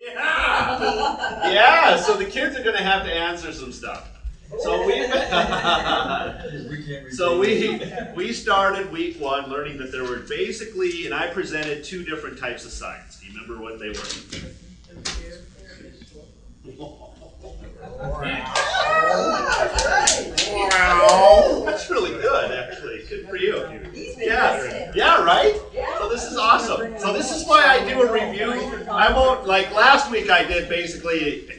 Yeah! Yeah, so the kids are going to have to answer some stuff. So we started week 1 learning that there were basically, and I presented 2 different types of science. Do you remember what they were? Wow. That's really good, actually. Good for you. Yeah. Yeah, right? So this is awesome. So this is why I do a review. I won't, like last week I did basically,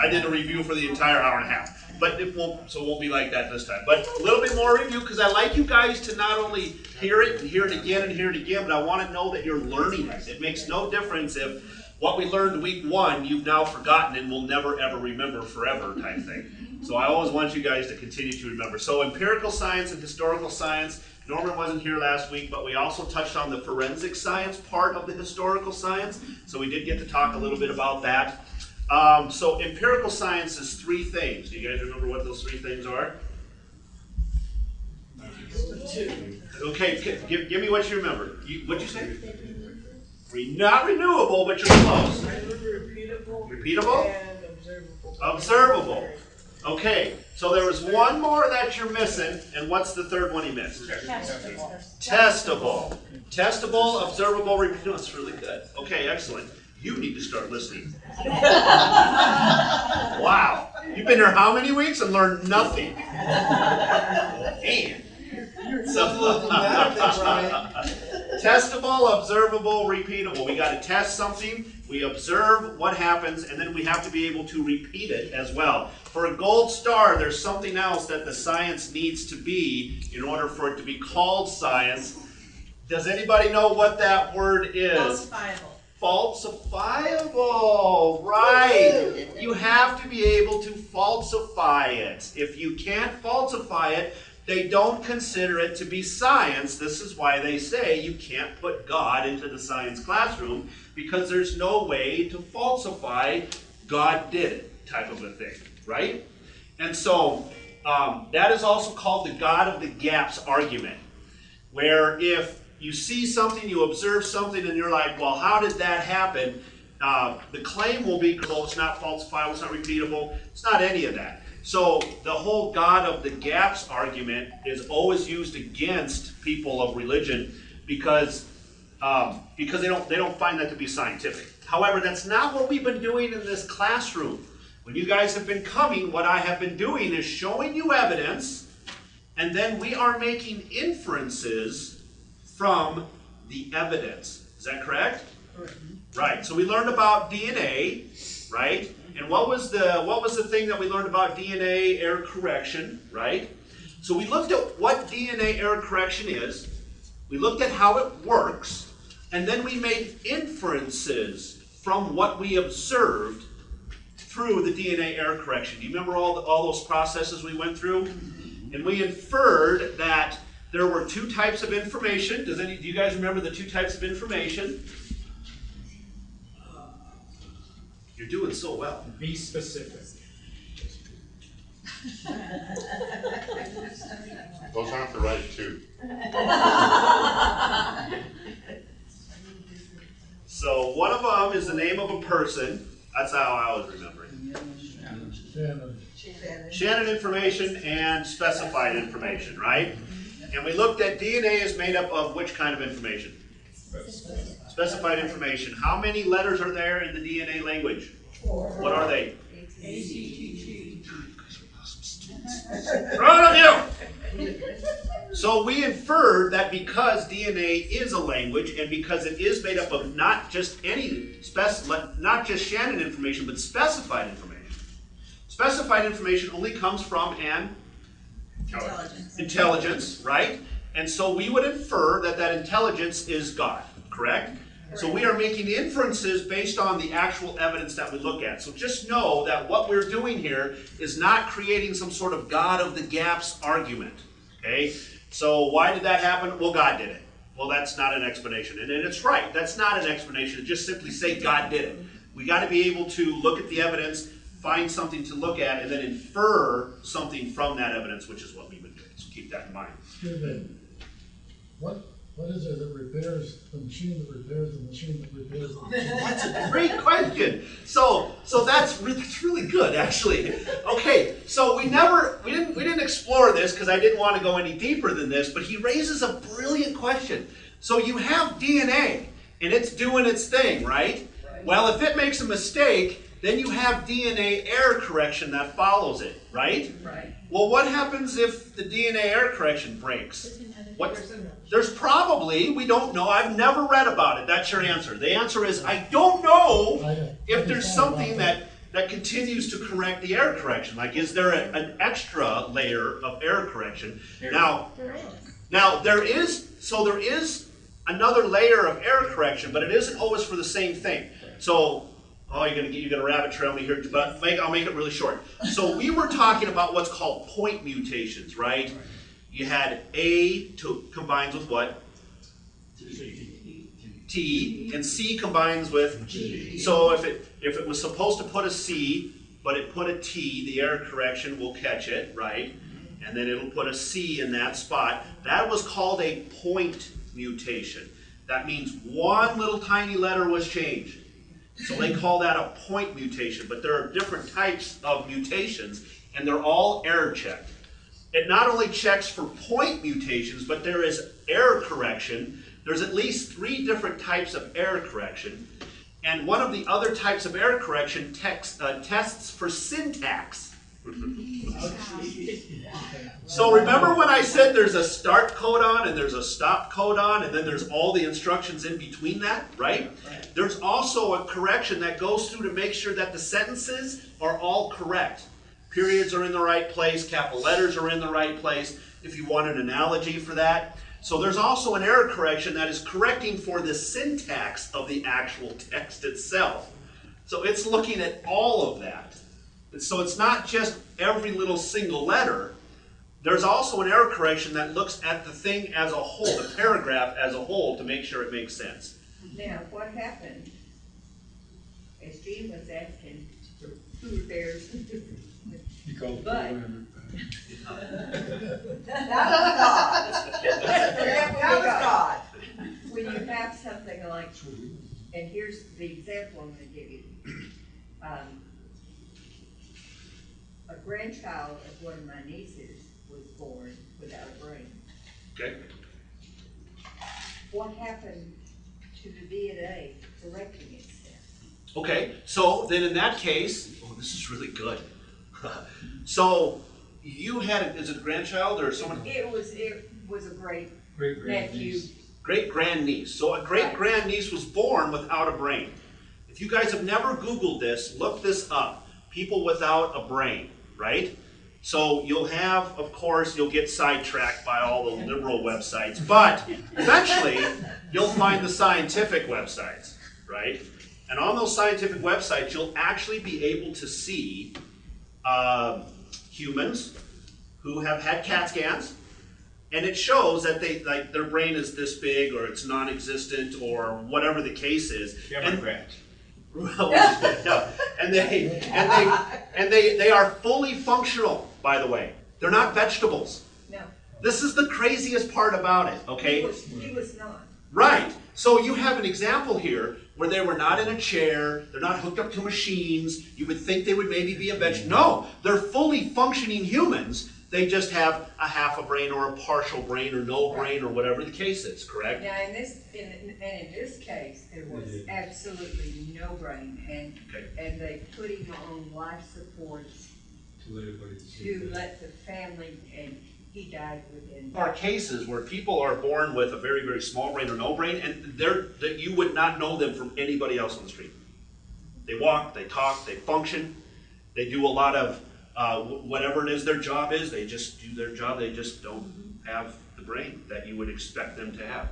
I did a review for the entire hour and a half. But it won't be like that this time. But a little bit more review, because I like you guys to not only hear it and hear it again and hear it again, but I want to know that you're learning it. It makes no difference if what we learned week 1 you've now forgotten and will never ever remember forever type thing. So I always want you guys to continue to remember. So empirical science and historical science. Norman wasn't here last week, but we also touched on the forensic science part of the historical science. So we did get to talk a little bit about that. So empirical science is 3 things. Do you guys remember what those 3 things are? 2. Okay, give me what you remember. What'd you say? Not renewable, but you're close. Repeatable? And observable. Observable. Okay, so there was one more that you're missing, and what's the third one he missed? Testable. Testable, observable, repeatable. That's really good. Okay, excellent. You need to start listening. Wow. You've been here how many weeks and learned nothing? Man. Testable, observable, repeatable. We got to test something, we observe what happens, and then we have to be able to repeat it as well. For a gold star, there's something else that the science needs to be in order for it to be called science. Does anybody know what that word is? Falsifiable. Falsifiable, right. You have to be able to falsify it. If you can't falsify it, they don't consider it to be science. This is why they say you can't put God into the science classroom, because there's no way to falsify God did it type of a thing, right? And so that is also called the God of the gaps argument, where if you see something, you observe something, and you're like, well, how did that happen? The claim will be, well, it's not falsifiable, it's not repeatable, it's not any of that. So the whole God of the gaps argument is always used against people of religion because they don't find that to be scientific. However, that's not what we've been doing in this classroom. When you guys have been coming, what I have been doing is showing you evidence, and then we are making inferences from the evidence. Is that correct? Right. So we learned about DNA, right? And what was the thing that we learned about DNA error correction, right? So we looked at what DNA error correction is. We looked at how it works, and then we made inferences from what we observed through the DNA error correction. Do you remember all those processes we went through? And we inferred that there were 2 types of information. Do you guys remember the 2 types of information? You're doing so well. Be specific. Those aren't the right 2. So one of them is the name of a person. That's how I always remember it. Shannon information and specified information, right? And we looked at DNA is made up of which kind of information? Specified information. How many letters are there in the DNA language? 4. What are they? A-C-T-T. Proud of you! So we inferred that because DNA is a language, and because it is made up of not just not just Shannon information, but specified information. Specified information only comes from an intelligence, right? And so we would infer that intelligence is God, correct? So we are making inferences based on the actual evidence that we look at. So just know that what we're doing here is not creating some sort of God of the gaps argument, okay? So why did that happen? Well, God did it. Well, that's not an explanation. And it's right, that's not an explanation. Just simply say God did it. We got to be able to look at the evidence, find something to look at, and then infer something from that evidence, which is what we've been doing. So keep that in mind. What What is it that repairs the machine that repairs the machine that repairs the machine? That's a great question. So that's really good, actually. Okay, so we didn't explore this because I didn't want to go any deeper than this, but he raises a brilliant question. So you have DNA, and it's doing its thing, right? Well, if it makes a mistake, then you have DNA error correction that follows it, right? Right. Well, what happens if the DNA error correction breaks? There's probably, we don't know, I've never read about it. That's your answer. The answer is, I don't know if there's something that continues to correct the error correction. Like, is there an extra layer of error correction? Now, there is another layer of error correction, but it isn't always for the same thing. So, you're gonna rabbit trail me here, but I'll make it really short. So we were talking about what's called point mutations, right? You had A combines with what? T, and C combines with G. So if it was supposed to put a C, but it put a T, the error correction will catch it, right? And then it'll put a C in that spot. That was called a point mutation. That means one little tiny letter was changed. So they call that a point mutation, but there are different types of mutations, and they're all error checked. It not only checks for point mutations, but there is error correction. There's at least 3 different types of error correction, and one of the other types of error correction tests for syntax. So remember when I said there's a start codon and there's a stop codon and then there's all the instructions in between that, right? There's also a correction that goes through to make sure that the sentences are all correct. Periods are in the right place, capital letters are in the right place, if you want an analogy for that. So there's also an error correction that is correcting for the syntax of the actual text itself. So it's looking at all of that. So it's not just every little single letter. There's also an error correction that looks at the thing as a whole, the paragraph as a whole, to make sure it makes sense. Now, what happened, as Gene was asking, who repairs? But that was God. That was God. When you have something like, and here's the example I'm going to give you. A grandchild of one of my nieces was born without a brain. Okay. What happened to the DNA correcting itself? Okay, so then in that case, this is really good. So you had, is it a grandchild or someone? It was a great nephew. Great grandniece. So a great grandniece was born without a brain. If you guys have never Googled this, look this up. People without a brain, right? So you'll have, of course, you'll get sidetracked by all the liberal websites, but eventually you'll find the scientific websites, right? And on those scientific websites, you'll actually be able to see humans who have had CAT scans, and it shows that their brain is this big, or it's non-existent, or whatever the case is. Yeah, and, correct. and they are fully functional, by the way. They're not vegetables. No. This is the craziest part about it, okay? He was not. Right. So you have an example here where they were not in a chair, they're not hooked up to machines. You would think they would maybe be a vegetable. No, they're fully functioning humans. They just have a half a brain or a partial brain or no brain or whatever the case is, correct? Now in this case, there was absolutely no brain, and they put him on life supports to let the family, and he died within. There are cases where people are born with a very, very small brain or no brain, and that you would not know them from anybody else on the street. They walk, they talk, they function, they do a lot of whatever it is their job is, they just do their job, they just don't have the brain that you would expect them to have.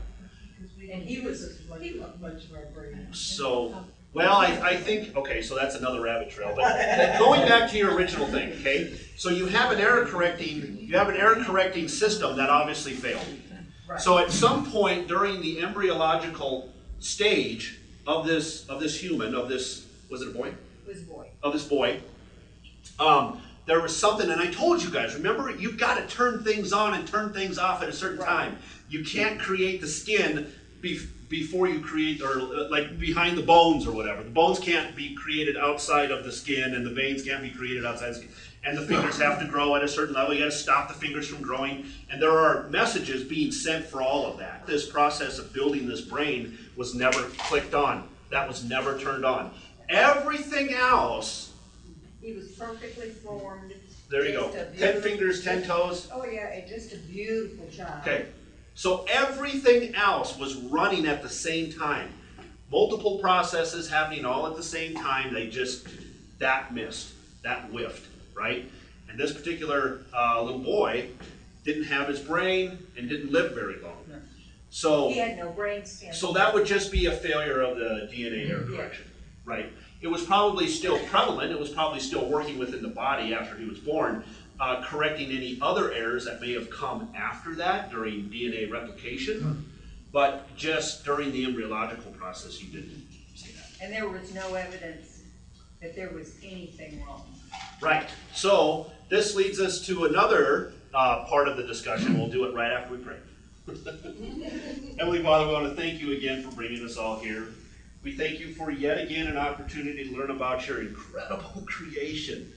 And he was much of our brain. So, well, I think, okay, so that's another rabbit trail, but going back to your original thing, okay? So you have an error correcting system that obviously failed. Right. So at some point during the embryological stage of this human, was it a boy? It was a boy. Of this boy, there was something, and I told you guys, remember, you've got to turn things on and turn things off at a certain time. You can't create the skin before you create, or like behind the bones or whatever. The bones can't be created outside of the skin, and the veins can't be created outside the skin. And the fingers have to grow at a certain level. You got to stop the fingers from growing. And there are messages being sent for all of that. This process of building this brain was never clicked on. That was never turned on. Everything else. He was perfectly formed. There you go. 10 fingers, 10 toes. Oh yeah, and just a beautiful child. Okay. So everything else was running at the same time. Multiple processes happening all at the same time. That missed. That whiffed. Right? And this particular little boy didn't have his brain and didn't live very long. No. So he had no brain stem. So that would just be a failure of the DNA error correction, right? It was probably still prevalent. It was probably still working within the body after he was born, correcting any other errors that may have come after that during DNA replication. But just during the embryological process, you didn't see that. And there was no evidence that there was anything wrong. Right. So this leads us to another part of the discussion. We'll do it right after we pray. Heavenly Father, we want to thank you again for bringing us all here. We thank you for yet again an opportunity to learn about your incredible creation.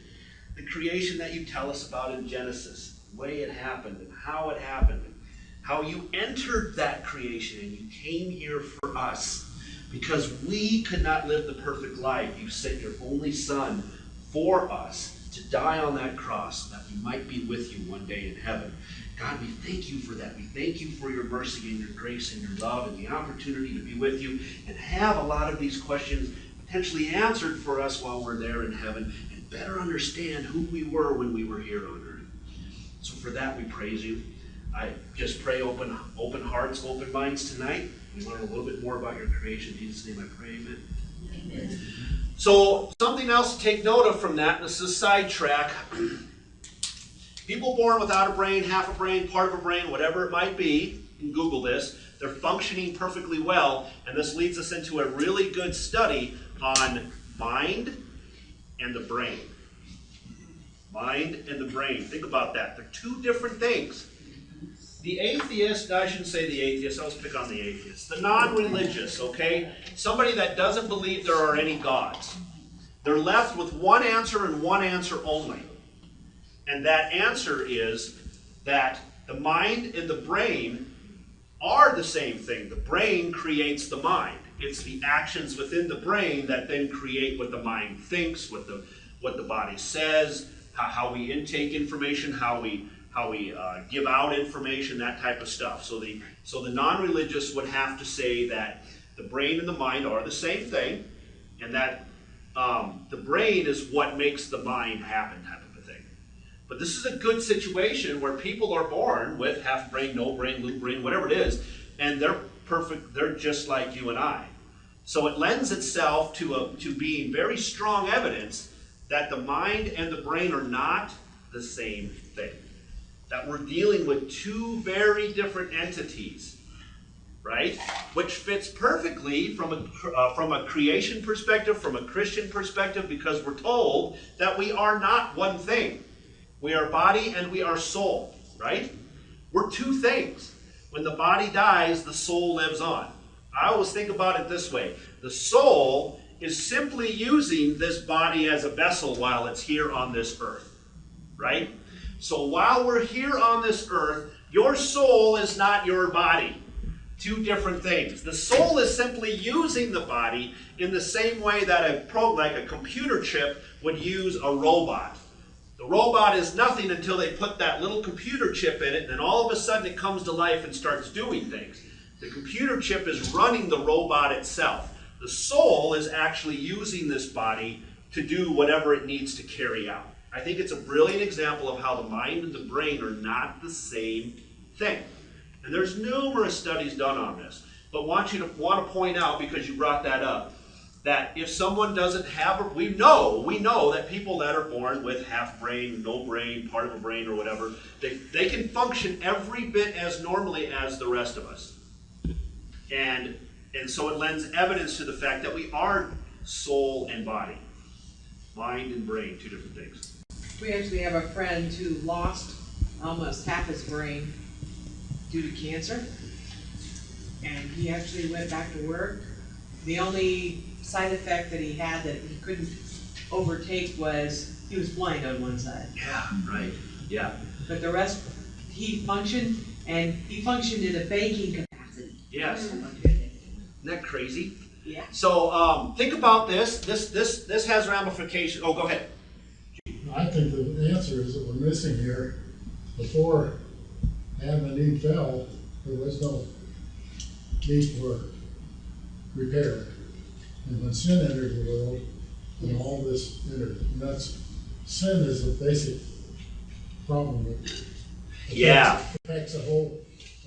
The creation that you tell us about in Genesis, the way it happened and how it happened, and how you entered that creation and you came here for us. Because we could not live the perfect life, you sent your only Son for us to die on that cross so that we might be with you one day in heaven. God, we thank you for that. We thank you for your mercy and your grace and your love and the opportunity to be with you and have a lot of these questions potentially answered for us while we're there in heaven and better understand who we were when we were here on earth. So for that, we praise you. I just pray open hearts, open minds tonight. We learn a little bit more about your creation. In Jesus' name I pray, amen. Amen. So something else to take note of from that, this is a sidetrack. People born without a brain, half a brain, part of a brain, whatever it might be, you can Google this, they're functioning perfectly well, and this leads us into a really good study on mind and the brain. Mind and the brain. Think about that. They're two different things. The atheist, I shouldn't say the atheist, I'll pick on the atheist. The non-religious, okay? Somebody that doesn't believe there are any gods. They're left with one answer and one answer only. And that answer is that the mind and the brain are the same thing. The brain creates the mind. It's the actions within the brain that then create what the mind thinks, what the body says, how we intake information, how we give out information, that type of stuff. So the non-religious would have to say that the brain and the mind are the same thing, and that the brain is what makes the mind happen, type of a thing. But this is a good situation where people are born with half brain, no brain, little brain, whatever it is, and they're perfect. They're just like you and I. So it lends itself to being very strong evidence that the mind and the brain are not the same thing. That we're dealing with two very different entities, right? Which fits perfectly from a creation perspective, from a Christian perspective, because we're told that we are not one thing. We are body and we are soul, right? We're two things. When the body dies, the soul lives on. I always think about it this way. The soul is simply using this body as a vessel while it's here on this earth, right? So while we're here on this earth, your soul is not your body. Two different things. The soul is simply using the body in the same way that like a computer chip would use a robot. The robot is nothing until they put that little computer chip in it, and then all of a sudden it comes to life and starts doing things. The computer chip is running the robot itself. The soul is actually using this body to do whatever it needs to carry out. I think it's a brilliant example of how the mind and the brain are not the same thing. And there's numerous studies done on this. But want to point out, because you brought that up, that if someone doesn't have we know that people that are born with half brain, no brain, part of a brain or whatever, they can function every bit as normally as the rest of us. And so it lends evidence to the fact that we are soul and body. Mind and brain, two different things. We actually have a friend who lost almost half his brain due to cancer. And he actually went back to work. The only side effect that he had that he couldn't overtake was he was blind on one side. Yeah, right. Yeah. But the rest, he functioned, and he functioned in a banking capacity. Yes. goodness. Isn't that crazy? Yeah. So think about this. This has ramifications. Oh, go ahead. I think the answer is that we're missing here. Before Adam and Eve fell, there was no need for repair. And when sin entered the world, then all this entered. And that's, sin is a basic problem that affects the whole.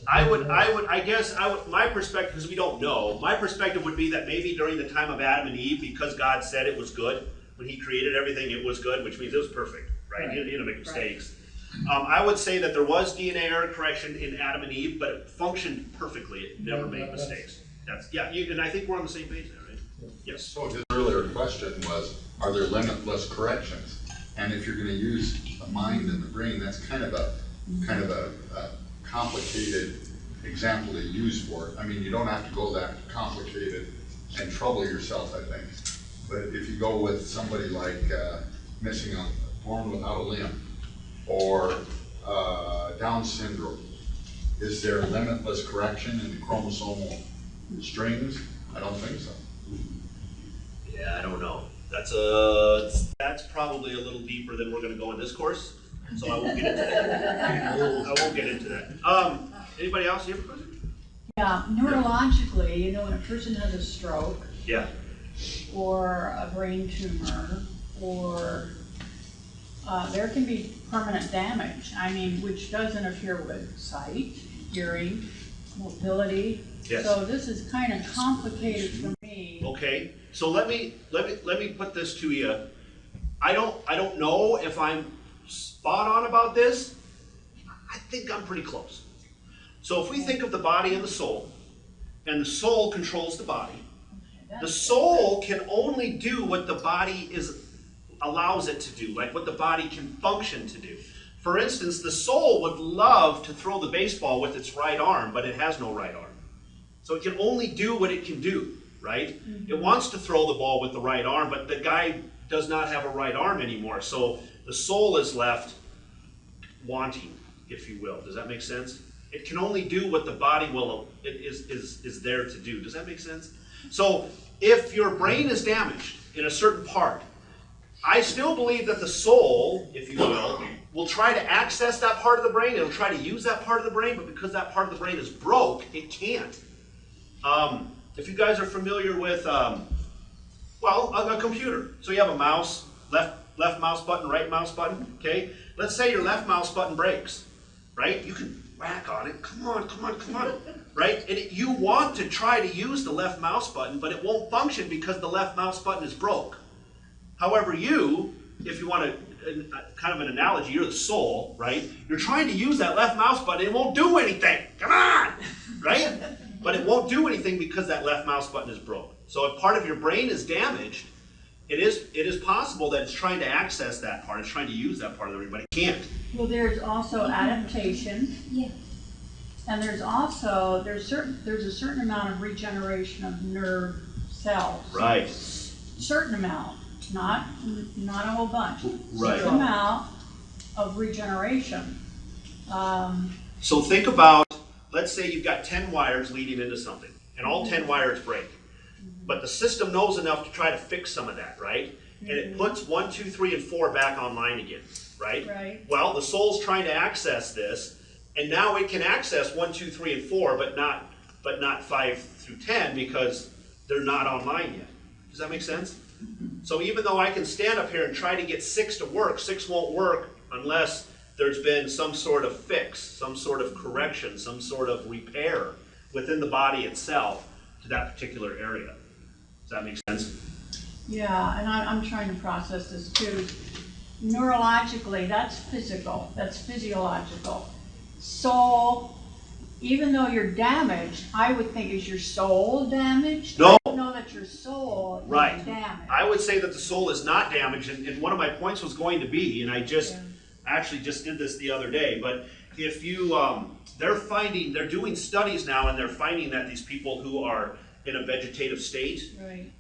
My perspective, because we don't know, my perspective would be that maybe during the time of Adam and Eve, because God said it was good, when he created everything, it was good, which means it was perfect, right? He didn't make mistakes. I would say that there was DNA error correction in Adam and Eve, but it functioned perfectly. It never made mistakes. And I think we're on the same page there, right? Yes. So his earlier question was, are there limitless corrections? And if you're going to use the mind and the brain, that's kind of a complicated example to use for it. I mean, you don't have to go that complicated and trouble yourself, I think. But if you go with somebody like born without a limb, or Down syndrome, is there limitless correction in the chromosomal strings? I don't think so. Yeah, I don't know. That's probably a little deeper than we're going to go in this course, so I won't get into that. Anybody else? You have a question? Yeah, neurologically, you know, when a person has a stroke, Yeah. or a brain tumor, or there can be permanent damage. I mean, which does interfere with sight, hearing, mobility. Yes. So this is kind of complicated for me. Okay. So let me put this to you. I don't know if I'm spot on about this. I think I'm pretty close. So if we think of the body and the soul and the soul controls the body, the soul can only do what the body allows it to do, like what the body can function to do. For instance, the soul would love to throw the baseball with its right arm, but it has no right arm. So it can only do what it can do, right? Mm-hmm. It wants to throw the ball with the right arm, but the guy does not have a right arm anymore. So the soul is left wanting, if you will. Does that make sense? It can only do what the body is there to do. Does that make sense? So if your brain is damaged in a certain part, I still believe that the soul, if you will try to access that part of the brain. It'll try to use that part of the brain, but because that part of the brain is broke, it can't. If you guys are familiar with, a computer. So you have a mouse, left mouse button, right mouse button, okay? Let's say your left mouse button breaks, right? You can whack on it. Come on, right? And you want to try to use the left mouse button, but it won't function because the left mouse button is broke. However, if you want kind of an analogy, you're the soul, right? You're trying to use that left mouse button, it won't do anything. Come on, right? But it won't do anything because that left mouse button is broke. So if part of your brain is damaged, it is possible that it's trying to access that part, it's trying to use that part of the brain, but it can't. Well, there's also adaptation. Yeah. And there's a certain amount of regeneration of nerve cells. Right. Certain amount, not a whole bunch. Right. Certain amount of regeneration. So think about, let's say you've got 10 wires leading into something, and all 10 wires break. But the system knows enough to try to fix some of that, right? And it puts 1, 2, 3, and 4 back online again, right? Right. Well, the soul's trying to access this, and now it can access 1, 2, 3, and 4, but not 5 through 10 because they're not online yet. Does that make sense? So even though I can stand up here and try to get 6 to work, 6 won't work unless there's been some sort of fix, some sort of correction, some sort of repair within the body itself to that particular area. Does that make sense? Yeah, and I'm trying to process this too. Neurologically, that's physical, that's physiological. Soul, even though you're damaged, I would think, is your soul damaged? No. I don't know that that your soul Right. is damaged. I would say that the soul is not damaged, and one of my points was going to be, and I actually just did this the other day, but if you, they're doing studies now, and they're finding that these people who are in a vegetative state, Right.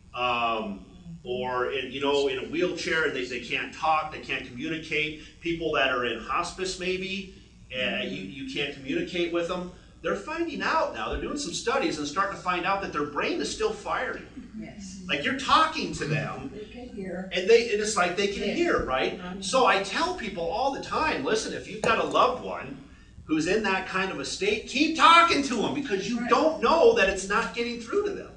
or in a wheelchair, and they can't talk, they can't communicate, people that are in hospice maybe, you can't communicate with them, they're finding out now, they're doing some studies and starting to find out that their brain is still firing. Yes. Like you're talking to them, They can hear. and it's like they can hear, right? So I tell people all the time, listen, if you've got a loved one who's in that kind of a state, keep talking to them, because you don't know that it's not getting through to them.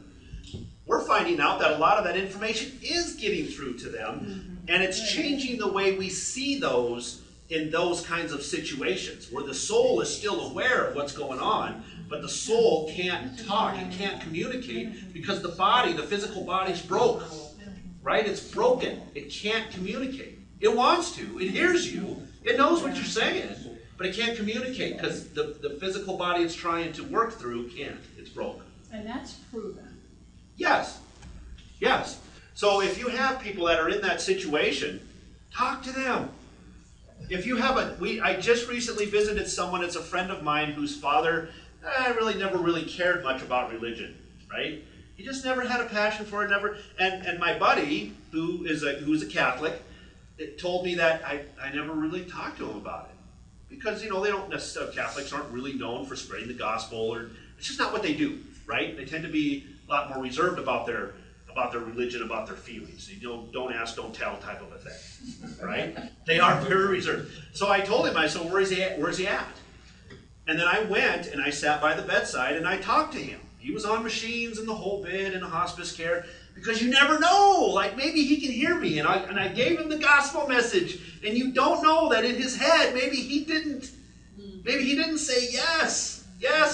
We're finding out that a lot of that information is getting through to them, and it's changing the way we see those in those kinds of situations, where the soul is still aware of what's going on, but the soul can't talk, it can't communicate, because the body, the physical body's broke, right? It's broken, it can't communicate. It wants to, it hears you, it knows what you're saying, but it can't communicate, because the physical body it's trying to work through can't, it's broken. And that's proven. Yes, yes. So if you have people that are in that situation, talk to them. If you have I just recently visited someone, it's a friend of mine whose father never really cared much about religion, right? He just never had a passion for it, and my buddy, who's a Catholic, told me that I never really talked to him about it. Because, they don't necessarily, Catholics aren't really known for spreading the gospel, or it's just not what they do, right? They tend to be a lot more reserved about their religion, about their feelings. Don't ask, don't tell type of a thing, right? They are very reserved. So I told him, I said, where's he at? And then I went and I sat by the bedside and I talked to him. He was on machines and the whole bit in a hospice care, because you never know, like maybe he can hear me, and I gave him the gospel message, and you don't know that in his head, maybe he didn't say, yes,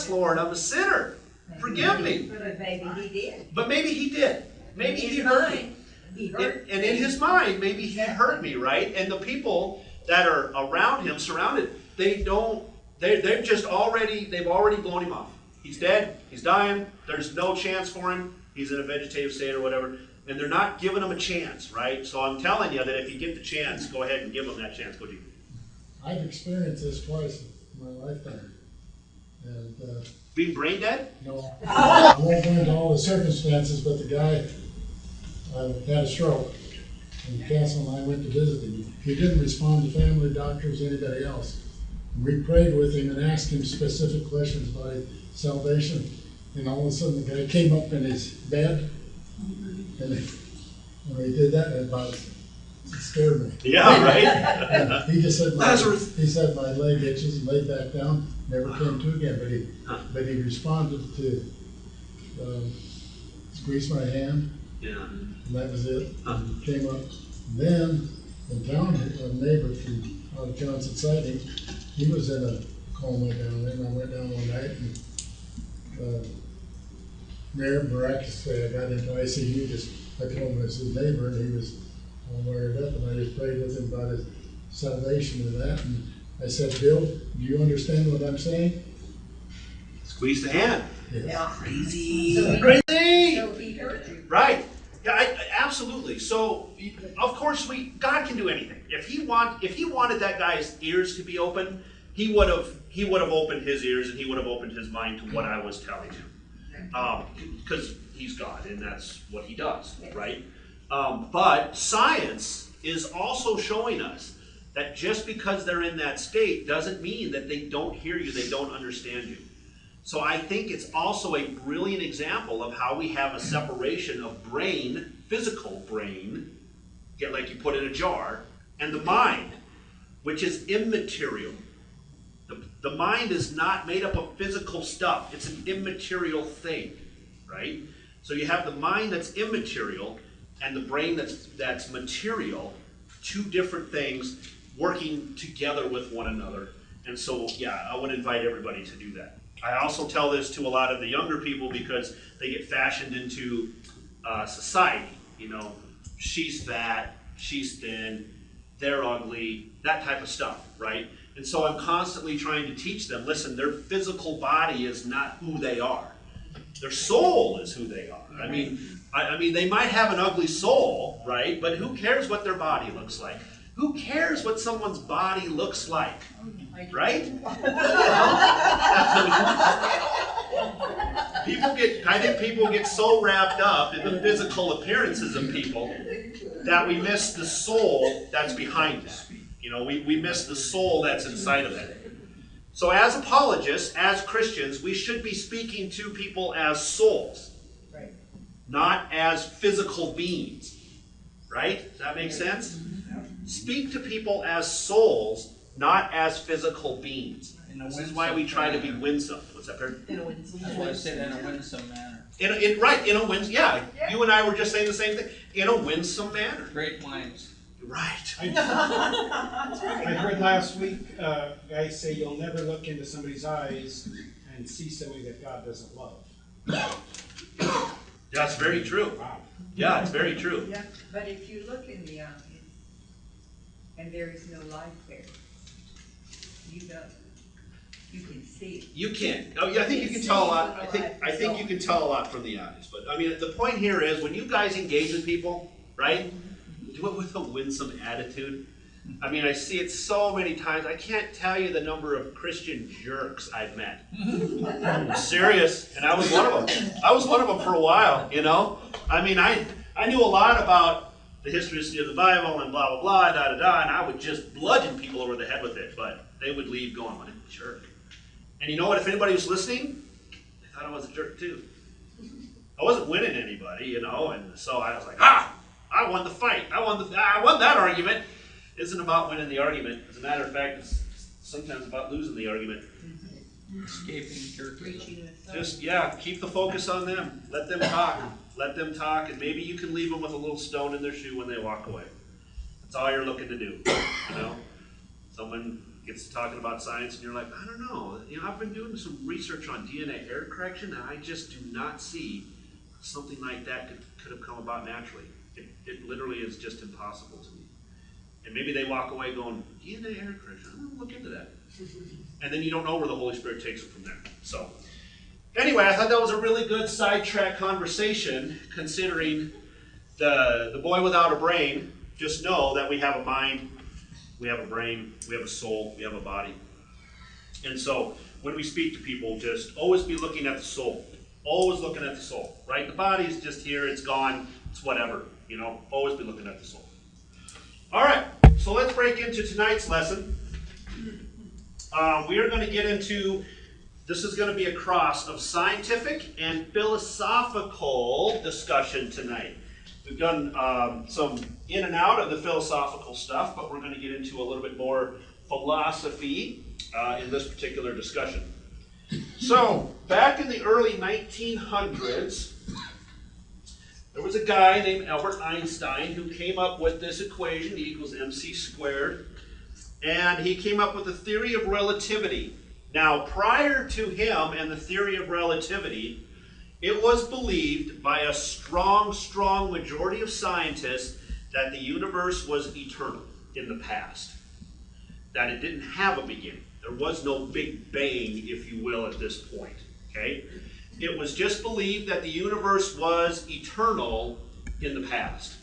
Lord, I'm a sinner. Forgive me. But maybe he did. But maybe he did. Maybe he heard me. And in his mind, maybe he heard me, right? And the people that are around him, surrounded, they've already blown him off. He's dead, he's dying, there's no chance for him, he's in a vegetative state or whatever, and they're not giving him a chance, right? So I'm telling you that if you get the chance, go ahead and give him that chance. Go do it. I've experienced this twice in my lifetime. And, Being brain dead? no, I won't go into all the circumstances, but the guy had a stroke, and Castle and I went to visit him. He didn't respond to family, doctors, anybody else. We prayed with him and asked him specific questions about his salvation, and all of a sudden the guy came up in his bed, and when he did that, it scared me. Yeah, right? He just said, Lazarus. He said, my leg itches, and laid back down, never came to again, but he responded to squeeze my hand, Yeah. and that was it. And came up. Then, in town, a neighbor from out of Johnson Siding, he was in a coma down there, and I went down one night, and miraculously I got into ICU. I told him it was his neighbor, and he was all wired up, and I just prayed with him about his salvation and that. And I said, Bill, do you understand what I'm saying? Squeeze the hand. Yes. Yeah. Crazy. So Crazy. So he heard you. Right. Yeah, absolutely. So, of course, God can do anything. If he wanted that guy's ears to be open, he would have opened his ears, and he would have opened his mind to what I was telling him, because he's God, and that's what he does, right? But science is also showing us that just because they're in that state doesn't mean that they don't hear you, they don't understand you. So I think it's also a brilliant example of how we have a separation of brain, physical brain, like you put in a jar, and the mind, which is immaterial. The mind is not made up of physical stuff. It's an immaterial thing, right? So you have the mind that's immaterial and the brain that's material, two different things working together with one another. And so, yeah, I would invite everybody to do that. I also tell this to a lot of the younger people because they get fashioned into society. She's fat, she's thin, they're ugly, that type of stuff, right? And so I'm constantly trying to teach them, listen, their physical body is not who they are. Their soul is who they are. I mean, I mean, they might have an ugly soul, right? But who cares what their body looks like? Who cares what someone's body looks like? Right? I think people get so wrapped up in the physical appearances of people that we miss the soul that's behind that. You know, we miss the soul that's inside of that. So as apologists, as Christians, we should be speaking to people as souls, Right. not as physical beings. Right? Does that make sense? Speak to people as souls, not as physical beings. This is why we try to be winsome. What's that, Perry? That's why I said in a winsome manner. Right, in a winsome, yeah. You and I were just saying the same thing. In a winsome manner. Great minds. Right. I heard last week, guys say you'll never look into somebody's eyes and see somebody that God doesn't love. That's very true. Wow. Yeah, it's very true. Yeah, but if you look in the eyes and there is no light there, you know, you can see it. You can. Oh, yeah, I think you can tell a lot. I think you can tell a lot from the eyes. But I mean, the point here is when you guys engage with people, right? Do it with a winsome attitude. I mean, I see it so many times. I can't tell you the number of Christian jerks I've met. I'm serious, and I was one of them. I was one of them for a while, you know? I mean, I knew a lot about the history of the Bible and blah, blah, blah, da, da, da, and I would just bludgeon people over the head with it, but they would leave going, what a jerk. And you know what? If anybody was listening, they thought I was a jerk too. I wasn't winning anybody, you know, and so I was like, I won the fight. I won that argument. It isn't about winning the argument. As a matter of fact, it's sometimes about losing the argument. Escaping jerky. Just, yeah, keep the focus on them. Let them talk. Let them talk, and maybe you can leave them with a little stone in their shoe when they walk away. That's all you're looking to do, you know? Someone gets to talking about science, and you're like, I don't know. You know, I've been doing some research on DNA error correction, and I just do not see something like that could have come about naturally. It literally is just impossible to me. And maybe they walk away going, DNA error correction, I'm going to look into that. And then you don't know where the Holy Spirit takes it from there. So, anyway, I thought that was a really good sidetrack conversation, considering the boy without a brain. Just know that we have a mind, we have a brain, we have a soul, we have a body. And so, when we speak to people, just always be looking at the soul. Always looking at the soul, right? The body's just here, it's gone, it's whatever, you know? Always be looking at the soul. All right, so let's break into tonight's lesson. We are going to get into, this is going to be a cross of scientific and philosophical discussion tonight. We've done some in and out of the philosophical stuff, but we're going to get into a little bit more philosophy in this particular discussion. So, back in the early 1900s, there was a guy named Albert Einstein who came up with this equation, E equals mc squared, and he came up with the theory of relativity. Now, prior to him and the theory of relativity, it was believed by a strong majority of scientists that the universe was eternal in the past, that it didn't have a beginning. There was no Big Bang, if you will, at this point, okay? It was just believed that the universe was eternal in the past.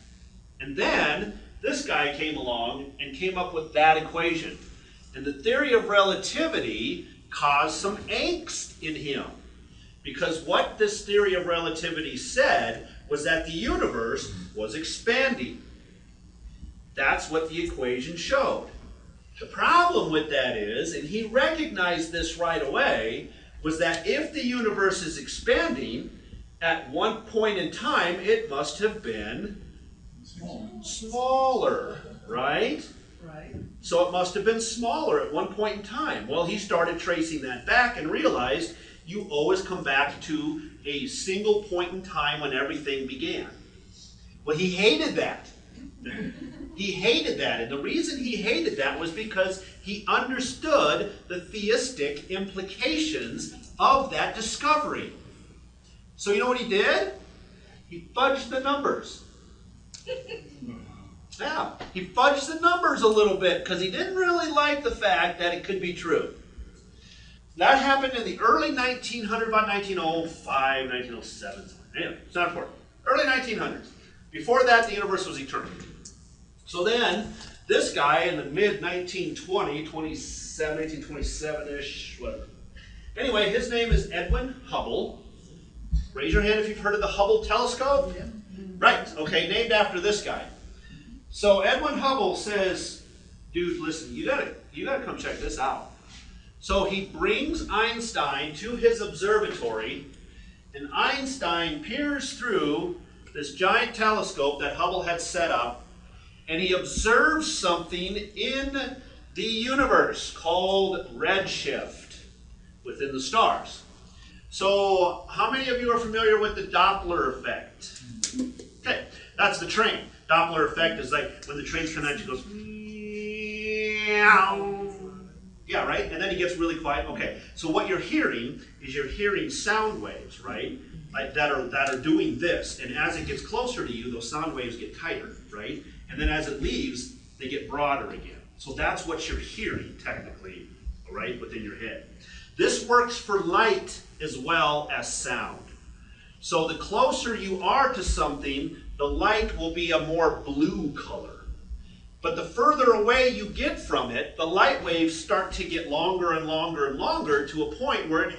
And then this guy came along and came up with that equation. And the theory of relativity caused some angst in him. Because what this theory of relativity said was that the universe was expanding. That's what the equation showed. The problem with that is, and he recognized this right away, was that if the universe is expanding, at one point in time, it must have been smaller, right? Right. So it must have been smaller at one point in time. Well, he started tracing that back and realized you always come back to a single point in time when everything began. Well, he hated that. He hated that, and the reason he hated that was because he understood the theistic implications of that discovery. So you know what he did? He fudged the numbers. Yeah, he fudged the numbers a little bit because he didn't really like the fact that it could be true. That happened in the early 1900s, about 1905, 1907. Anyway, it's not important. Early 1900s. Before that, the universe was eternal. So then, this guy in the mid 1927-ish, whatever. Anyway, his name is Edwin Hubble. Raise your hand if you've heard of the Hubble telescope. Yeah. Right, okay, named after this guy. So Edwin Hubble says, dude, listen, you gotta come check this out. So he brings Einstein to his observatory, and Einstein peers through this giant telescope that Hubble had set up, and he observes something in the universe called redshift within the stars. So how many of you are familiar with the Doppler effect? Okay, that's the train. Doppler effect is like when the train's coming at you, it goes, meow. Yeah, right? And then it gets really quiet. Okay, so what you're hearing is you're hearing sound waves, right? Like that are doing this. And as it gets closer to you, those sound waves get tighter, right? And then as it leaves, they get broader again. So that's what you're hearing, technically, right, within your head. This works for light as well as sound. So the closer you are to something, the light will be a more blue color. But the further away you get from it, the light waves start to get longer and longer and longer to a point where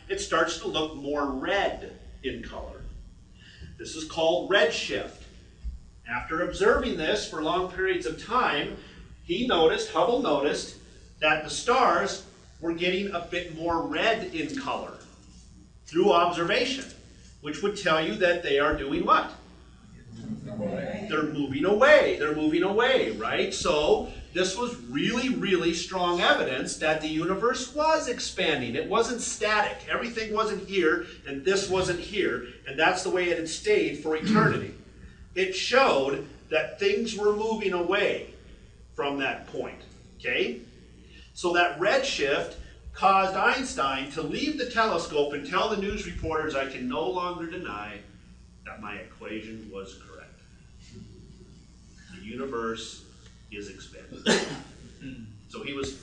it starts to look more red in color. This is called redshift. After observing this for long periods of time, Hubble noticed that the stars were getting a bit more red in color through observation, which would tell you that they are doing what? They're moving away. They're moving away, right? So this was really, really strong evidence that the universe was expanding. It wasn't static. Everything wasn't here, and this wasn't here, and that's the way it had stayed for eternity. It showed that things were moving away from that point, okay? So that redshift caused Einstein to leave the telescope and tell the news reporters, I can no longer deny that my equation was correct. The universe is expanding. So he was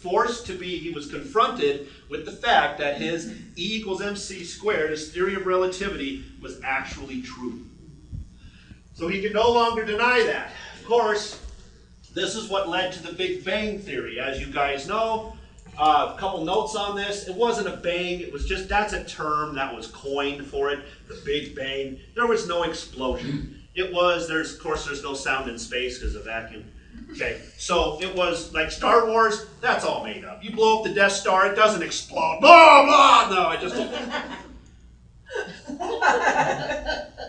confronted with the fact that his E equals mc squared, his theory of relativity, was actually true. So he could no longer deny that. Of course, this is what led to the Big Bang Theory. As you guys know, a couple notes on this. It wasn't a bang, it was just, that's a term that was coined for it, the Big Bang. There was no explosion. It was, of course there's no sound in space because of vacuum. Okay, so it was like Star Wars, that's all made up. You blow up the Death Star, it doesn't explode. Blah, blah, no, it just...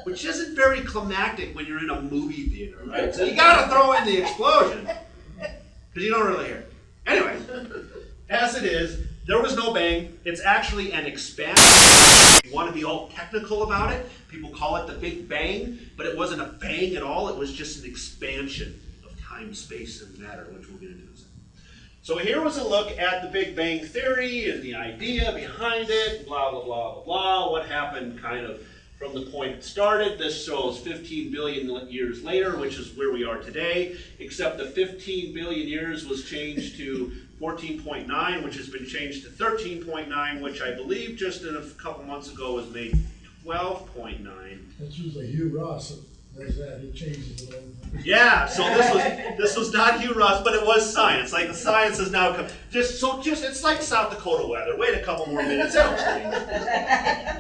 Which isn't very climactic when you're in a movie theater, right? So you gotta throw in the explosion, because you don't really hear it. Anyway, as it is, there was no bang. It's actually an expansion. If you want to be all technical about it, people call it the Big Bang, but it wasn't a bang at all. It was just an expansion of time, space, and matter, which we'll get into in a second. So here was a look at the Big Bang Theory and the idea behind it, blah, blah, blah, blah, blah, what happened kind of from the point it started. This shows 15 billion years later, which is where we are today, except the 15 billion years was changed to 14.9, which has been changed to 13.9, which I believe just a couple months ago was made 12.9. That's usually Hugh Ross that does that. He changes it all the time. Yeah, so this was not Hugh Ross, but it was science. Like the science has now come. Just it's like South Dakota weather. Wait a couple more minutes, it'll change.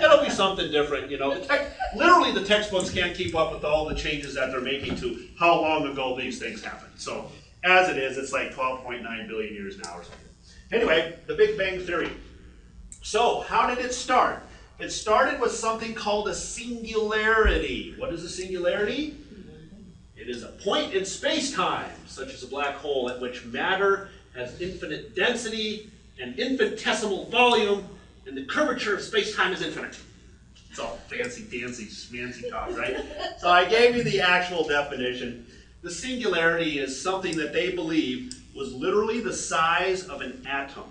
It'll be something different, you know. Literally, the textbooks can't keep up with all the changes that they're making to how long ago these things happened. So as it is, it's like 12.9 billion years now or something. Anyway, the Big Bang Theory. So how did it start? It started with something called a singularity. What is a singularity? It is a point in space-time, such as a black hole, at which matter has infinite density and infinitesimal volume, and the curvature of space-time is infinite. It's all fancy-dancy, schmancy talk, right? So I gave you the actual definition. The singularity is something that they believe was literally the size of an atom.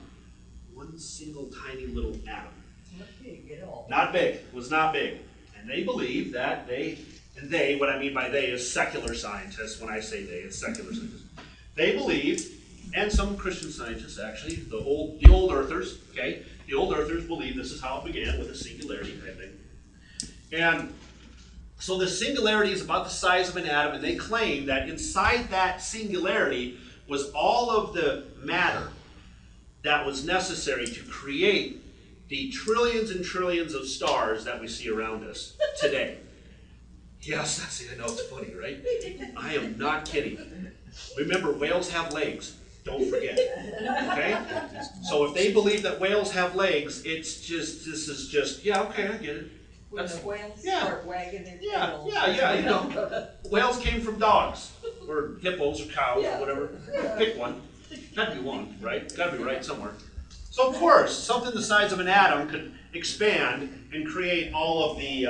One single tiny little atom. Not big at all. Not big. It was not big. And they believe that what I mean by they is secular scientists. When I say they, it's secular scientists. They believe, and some Christian scientists actually, the old earthers, okay? The old earthers believe this is how it began, with a singularity type thing. And So the singularity is about the size of an atom, and they claim that inside that singularity was all of the matter that was necessary to create the trillions and trillions of stars that we see around us today. Yes, that's it. I know it's funny, right? I am not kidding. Remember, whales have legs. Don't forget. Okay? So if they believe that whales have legs, it's just, this is just, yeah, okay, I get it. When the whales yeah. start wagging their Yeah, tails. yeah, you know. Whales came from dogs, or hippos, or cows, or whatever. Pick one. Gotta be one, right? Gotta be right somewhere. So of course, something the size of an atom could expand and create all of the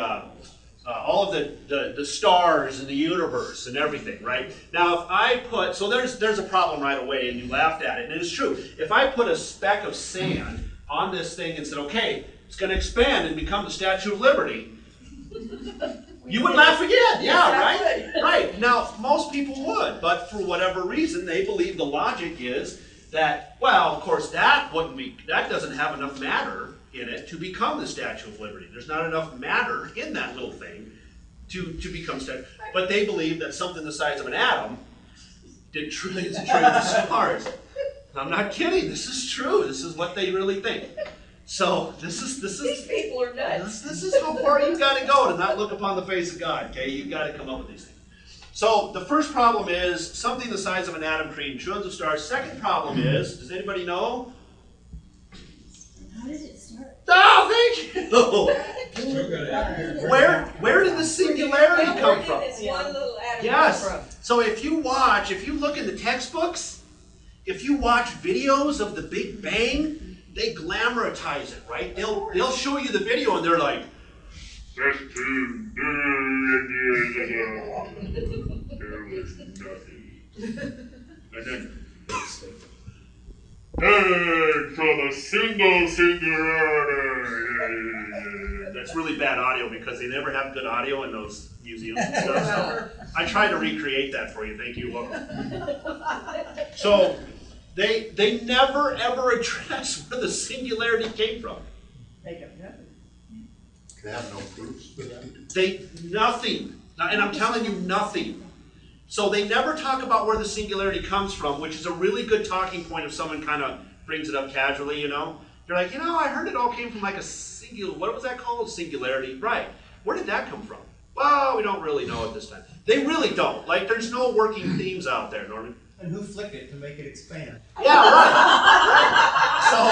stars in the universe and everything, right? Now, if I put, so there's a problem right away, and you laughed at it, and it's true. If I put a speck of sand on this thing and said, okay, it's going to expand and become the Statue of Liberty, you would laugh again, yeah, right? Right. Now, most people would, but for whatever reason, they believe the logic is that, well, of course, that doesn't have enough matter in it to become the Statue of Liberty. There's not enough matter in that little thing to become statue. But they believe that something the size of an atom did trillions and trillions of stars. I'm not kidding. This is true. This is what they really think. So this is These people are nuts. this is how far you've got to go to not look upon the face of God. Okay, you've got to come up with these things. So the first problem is something the size of an atom creating trillions of stars. Second problem is, does anybody know? How did it start? Oh, thank you. Where did the singularity come from? Where did this one little atom Yes. come from? So if you look in the textbooks, if you watch videos of the Big Bang, they glamorize it, right? They'll show you the video and they're like, that's too there was nothing. And then for the singularity. That's really bad audio because they never have good audio in those museums and stuff. So I tried to recreate that for you. Thank you. Welcome. So they never ever address where the singularity came from. They don't know. They have no proofs for that. Nothing. And I'm telling you, nothing. So they never talk about where the singularity comes from, which is a really good talking point if someone kind of brings it up casually, you know. They're like, I heard it all came from like a what was that called? Singularity. Right. Where did that come from? Well, we don't really know at this time. They really don't. Like, there's no working themes out there, Norman. And who flicked it to make it expand? Yeah,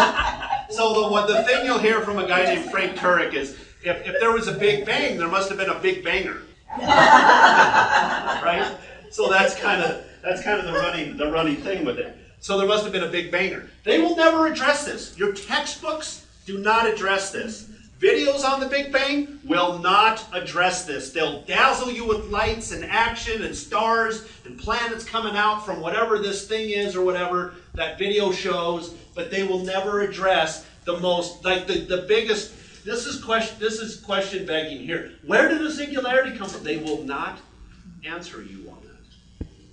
right. So the thing you'll hear from a guy named Frank Turek is, if there was a Big Bang, there must have been a Big Banger. Right? So that's kind of the running thing with it. So there must have been a Big Banger. They will never address this. Your textbooks do not address this. Videos on the Big Bang will not address this. They'll dazzle you with lights and action and stars and planets coming out from whatever this thing is or whatever that video shows, but they will never address the most, like the biggest. This is question begging here. Where did the singularity come from? They will not answer you on that.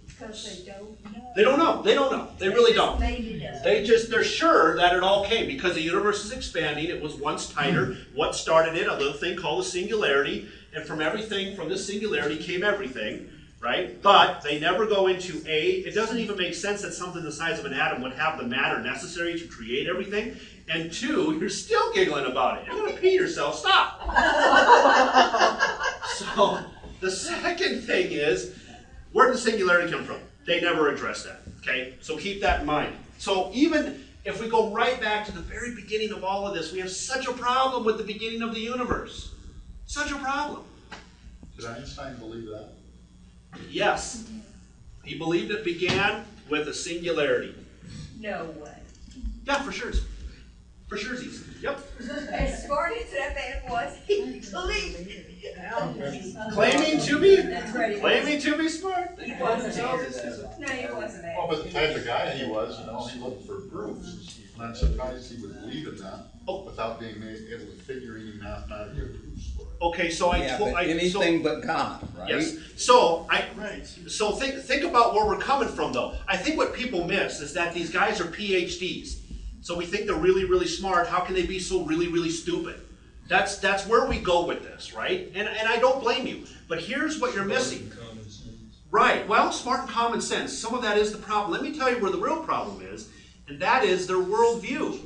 Because they don't know. They don't know. They don't know. They really don't. Made it up. They're sure that it all came because the universe is expanding. It was once tighter. What started it? A little thing called the singularity. And from this singularity came everything, right? But they never go into it doesn't even make sense that something the size of an atom would have the matter necessary to create everything. And two, you're still giggling about it. You're going to pee yourself. Stop. So the second thing is, where did the singularity come from? They never address that, okay? So keep that in mind. So even if we go right back to the very beginning of all of this, we have such a problem with the beginning of the universe. Such a problem. Did Einstein believe that? Yes. He believed it began with a singularity. No way. Yeah, for sure. For sure, yep. As smart as that man was, he believed it. Claiming to be smart. He wasn't. No, he wasn't. Well, but the type of guy he was, he looked for proofs. And I'm surprised he would believe in that without being able to figure any mathematical proofs for it. Okay, so anything but God, right? Yes. So think about where we're coming from, though. I think what people miss is that these guys are PhDs. So we think they're really, really smart. How can they be so really, really stupid? That's where we go with this, right? And I don't blame you. But here's what you're missing. Common sense. Right, well, smart and common sense. Some of that is the problem. Let me tell you where the real problem is, and that is their worldview.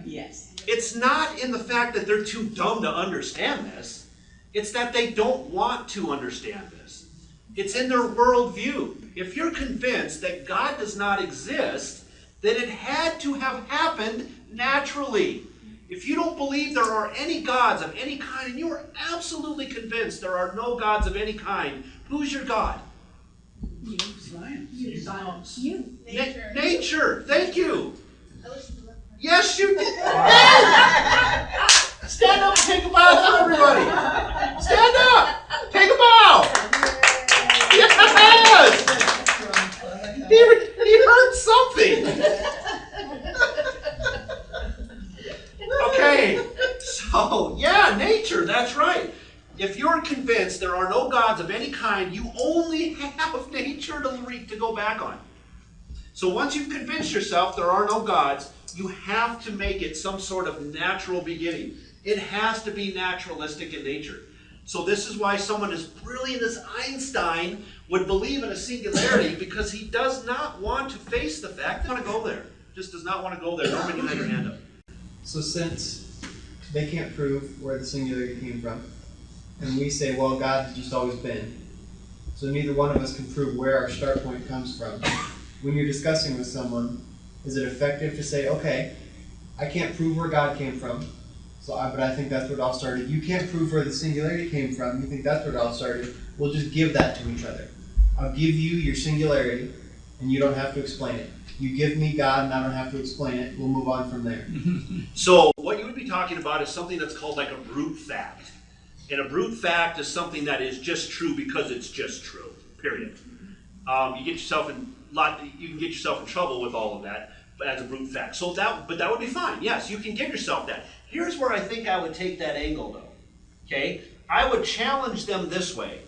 Yes. It's not in the fact that they're too dumb to understand this. It's that they don't want to understand this. It's in their worldview. If you're convinced that God does not exist, then it had to have happened naturally. If you don't believe there are any gods of any kind, and you are absolutely convinced there are no gods of any kind, who's your God? You, science. You. Nature. Thank you. Yes, you did. Stand up and take a bow for everybody. Stand up. Take a bow. Yes. He heard something. Okay. So, yeah, nature. That's right. If you're convinced there are no gods of any kind, you only have nature to go back on. So once you've convinced yourself there are no gods, you have to make it some sort of natural beginning. It has to be naturalistic in nature. So this is why someone as brilliant as Einstein would believe in a singularity, because he does not want to face the fact that he doesn't want to go there. Just does not want to go there. Norman, you had your hand up. So since they can't prove where the singularity came from, and we say, well, God has just always been, so neither one of us can prove where our start point comes from. When you're discussing with someone, is it effective to say, okay, I can't prove where God came from, but I think that's where it all started. You can't prove where the singularity came from, you think that's where it all started. We'll just give that to each other. I'll give you your singularity, and you don't have to explain it. You give me God, and I don't have to explain it. We'll move on from there. So what you would be talking about is something that's called like a brute fact. And a brute fact is something that is just true because it's just true, period. You can get yourself in trouble with all of that as a brute fact. But that would be fine. Yes, you can give yourself that. Here's where I think I would take that angle, though. Okay, I would challenge them this way,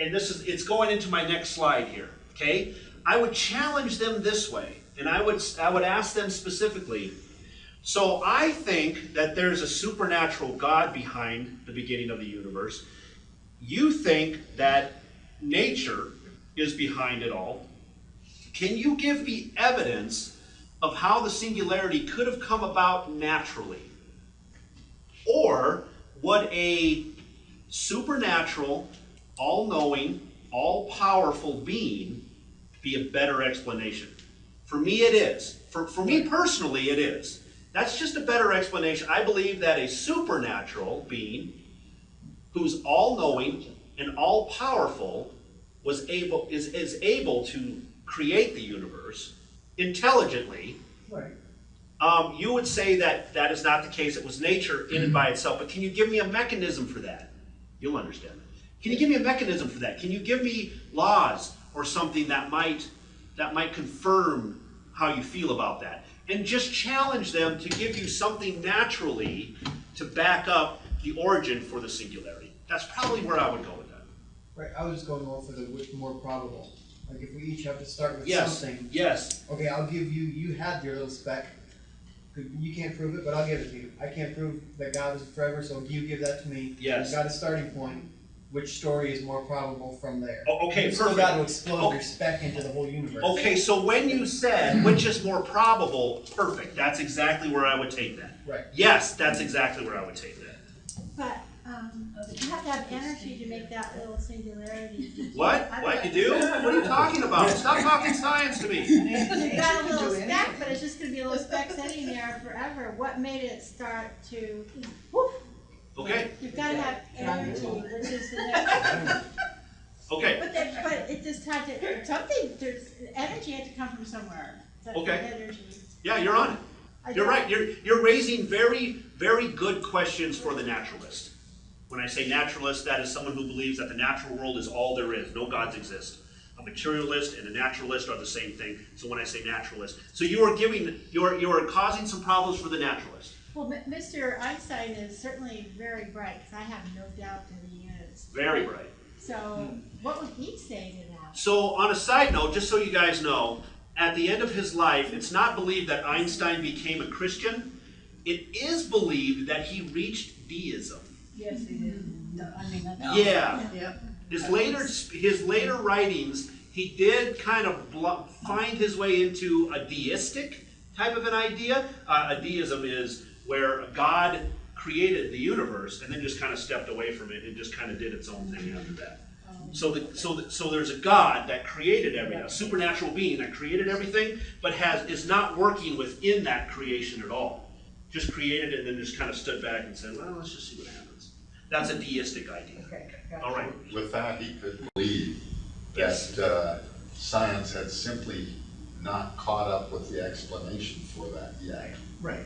and it's going into my next slide here. Okay, I would challenge them this way, and I would ask them specifically. So I think that there's a supernatural God behind the beginning of the universe. You think that nature is behind it all. Can you give me evidence of how the singularity could have come about naturally? Or would a supernatural, all-knowing, all-powerful being be a better explanation? For me, it is. For me personally, it is. That's just a better explanation. I believe that a supernatural being who's all-knowing and all-powerful is able to create the universe intelligently. Right. You would say that that is not the case. It was nature in and by itself. But can you give me a mechanism for that? You'll understand that. Can you give me a mechanism for that? Can you give me laws or something that might confirm how you feel about that? And just challenge them to give you something naturally to back up the origin for the singularity. That's probably where I would go with that. Right, I was just going more for the more probable. Like if we each have to start with Yes. something. Yes. Okay, I'll give you, you had your little speck. You can't prove it, but I'll give it to you. I can't prove that God is forever, so you give that to me. Yes. You've got a starting point. Which story is more probable from there? Okay, You've still perfect. got to explode your speck into the whole universe. Okay, so when you said which is more probable, perfect. That's exactly where I would take that. Right. Yes, that's exactly where I would take that. But you have to have energy to make that little singularity. What? What you do? What are you talking about? Stop talking science to me. You've got a little speck, but it's just going to be a little speck sitting there forever. What made it start to, whoop? Okay. You've got to have energy, which is the next. Okay. But it just had to, something, there's, energy had to come from somewhere. Okay. Energy. Yeah, you're on it. You're right. You're raising very, very good questions for the naturalist. When I say naturalist, that is someone who believes that the natural world is all there is. No gods exist. A materialist and a naturalist are the same thing. So when I say naturalist, so you are causing some problems for the naturalist. Well, Mr. Einstein is certainly very bright, because I have no doubt that he is. Very bright. So, what would he say to that? So on a side note, just so you guys know, at the end of his life, it's not believed that Einstein became a Christian. it is believed that he reached deism. Yes, he did. No, I mean, that's. Yeah. Yep. His later writings, he did kind of find his way into a deistic type of an idea. A deism is where God created the universe and then just kind of stepped away from it and just kind of did its own thing after that. So there's a God that created everything, a supernatural being that created everything, but is not working within that creation at all. Just created it and then just kind of stood back and said, well, let's just see what happens. That's a deistic idea. Okay, gotcha. All right. With that, he could believe that science had simply not caught up with the explanation for that yet. Right.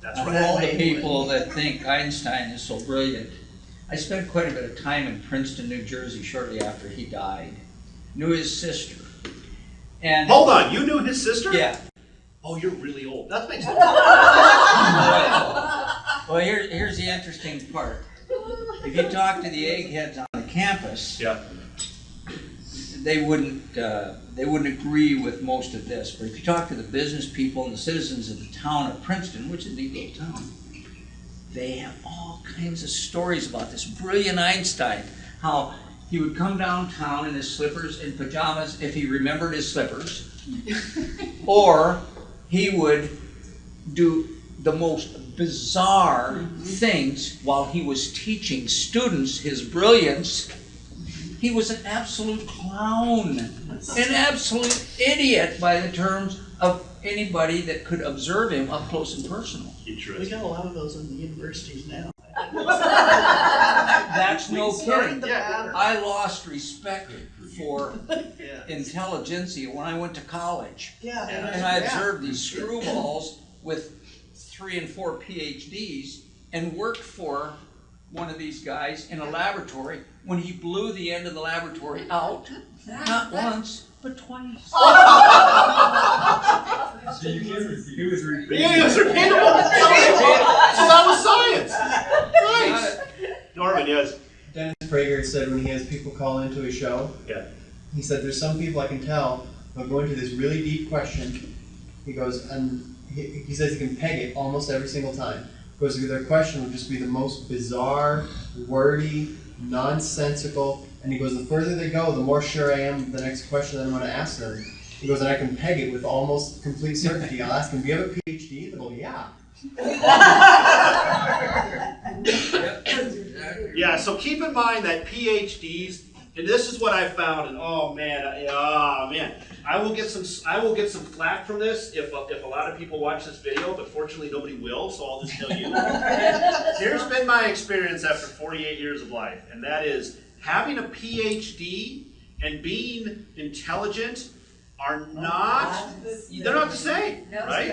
That's Of right. all the people that think Einstein is so brilliant, I spent quite a bit of time in Princeton, New Jersey shortly after he died. Knew his sister. And Hold on, you knew his sister? yeah. Oh, you're really old. That makes sense. Well, here's the interesting part. If you talk to the eggheads on the campus, Yeah. they wouldn't agree with most of this. But if you talk to the business people and the citizens of the town of Princeton, which is a neat little town, they have all kinds of stories about this brilliant Einstein. How he would come downtown in his slippers and pajamas if he remembered his slippers, or he would do the most bizarre things while he was teaching students his brilliance. He was an absolute clown, an absolute idiot by the terms of anybody that could observe him up close and personal. We got a lot of those in the universities now. That's no kidding. Yeah. I lost respect for intelligentsia when I went to college. Yeah. And I observed these screwballs with 3 and 4 PhDs and worked for one of these guys in a laboratory when he blew the end of the laboratory out, not once, but twice. So he was repeatable. So that was science. Nice. Norman, yes. Dennis Prager said when he has people call into a show, he said there's some people I can tell who go into this really deep question. He goes, and he says he can peg it almost every single time. Because their question would just be the most bizarre, wordy, nonsensical, and he goes, the further they go, the more sure I am the next question that I'm going to ask them. He goes, and I can peg it with almost complete certainty. I'll ask him, do you have a PhD? They'll go, yeah. Yeah, so keep in mind that PhDs, and this is what I found, and I will get some flack from this if a lot of people watch this video, but fortunately nobody will, so I'll just tell you. Here's been my experience after 48 years of life, and that is having a PhD and being intelligent are not, they're not the same, right?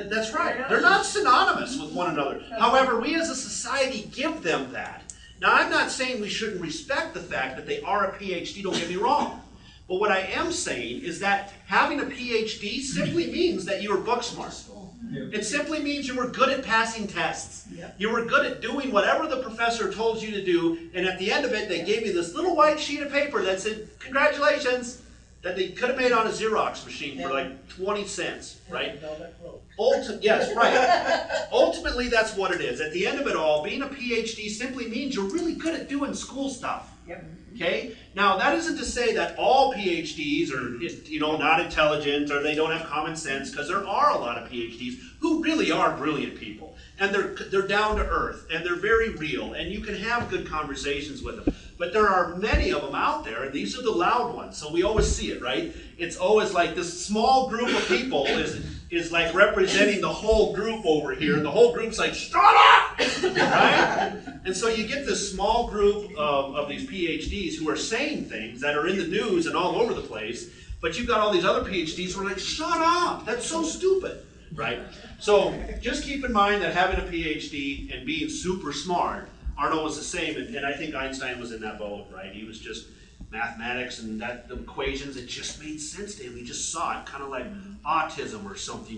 That's right. They're not synonymous with one another. However, we as a society give them that. Now, I'm not saying we shouldn't respect the fact that they are a PhD, don't get me wrong. But what I am saying is that having a PhD simply means that you are book smart. It simply means you were good at passing tests. You were good at doing whatever the professor told you to do, and at the end of it, they gave you this little white sheet of paper that said, congratulations, that they could have made on a Xerox machine for like 20 cents, right? Yes, right. Ultimately, that's what it is. At the end of it all, being a PhD simply means you're really good at doing school stuff. Okay? Now, that isn't to say that all PhDs are, not intelligent or they don't have common sense, because there are a lot of PhDs who really are brilliant people. And they're down to earth, and they're very real, and you can have good conversations with them. But there are many of them out there, and these are the loud ones, so we always see it, right? It's always like this small group of people is like representing the whole group over here, and the whole group's like, shut up! Right? And so you get this small group of these PhDs who are saying things that are in the news and all over the place, but you've got all these other PhDs who are like, shut up! That's so stupid, right? So just keep in mind that having a PhD and being super smart aren't always the same, and I think Einstein was in that boat, right? He was just mathematics and the equations, it just made sense to him. He just saw it, kind of like autism or something,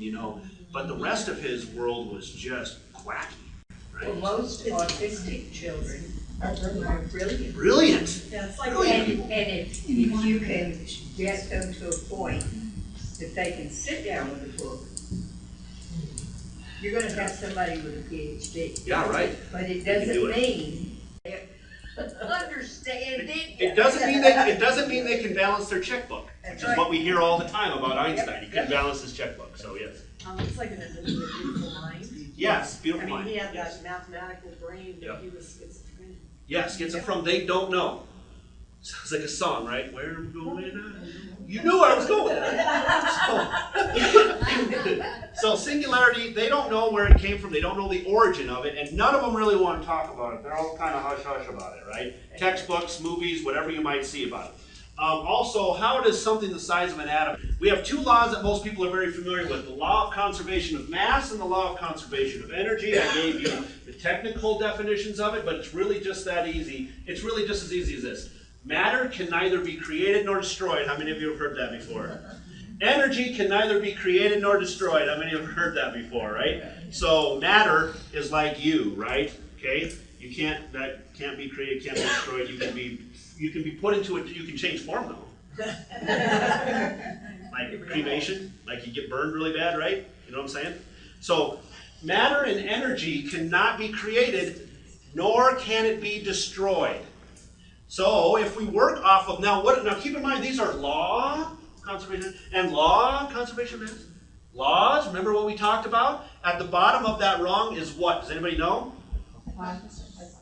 But the rest of his world was just quacky, right? Well, most autistic children are brilliant. Brilliant. Yeah, it's like And if you can get them to a point that they can sit down with a book You're gonna have somebody with a PhD. Yeah, right. But it They can do doesn't it. mean they understand it. It doesn't mean they can balance their checkbook, That's which is right. what we hear all the time about Einstein. He couldn't balance his checkbook, so yes. Looks like an beautiful mind. Yes, I beautiful mean, mind. he had Yes. that mathematical brain, Yep. but he was schizophrenic. Yes, gets it from they don't know. Sounds like a song, right? Where I'm going, you knew I was going. So singularity, they don't know where it came from. They don't know the origin of it, and none of them really want to talk about it. They're all kind of hush-hush about it, right? Textbooks, movies, whatever you might see about it. Also, how does something the size of an atom? We have two laws that most people are very familiar with. The law of conservation of mass and the law of conservation of energy. I gave you the technical definitions of it, but it's really just that easy. It's really just as easy as this. Matter can neither be created nor destroyed. How many of you have heard that before? Energy can neither be created nor destroyed. How many have heard that before, right? So matter is like you, right? Okay? That can't be created, can't be destroyed. You can be put into it, you can change form though. Like cremation, like you get burned really bad, right? You know what I'm saying? So matter and energy cannot be created, nor can it be destroyed. So if we work off of, now keep in mind these are law, conservation, and law, conservation of mass. Laws, remember what we talked about? At the bottom of that rung is what? Does anybody know?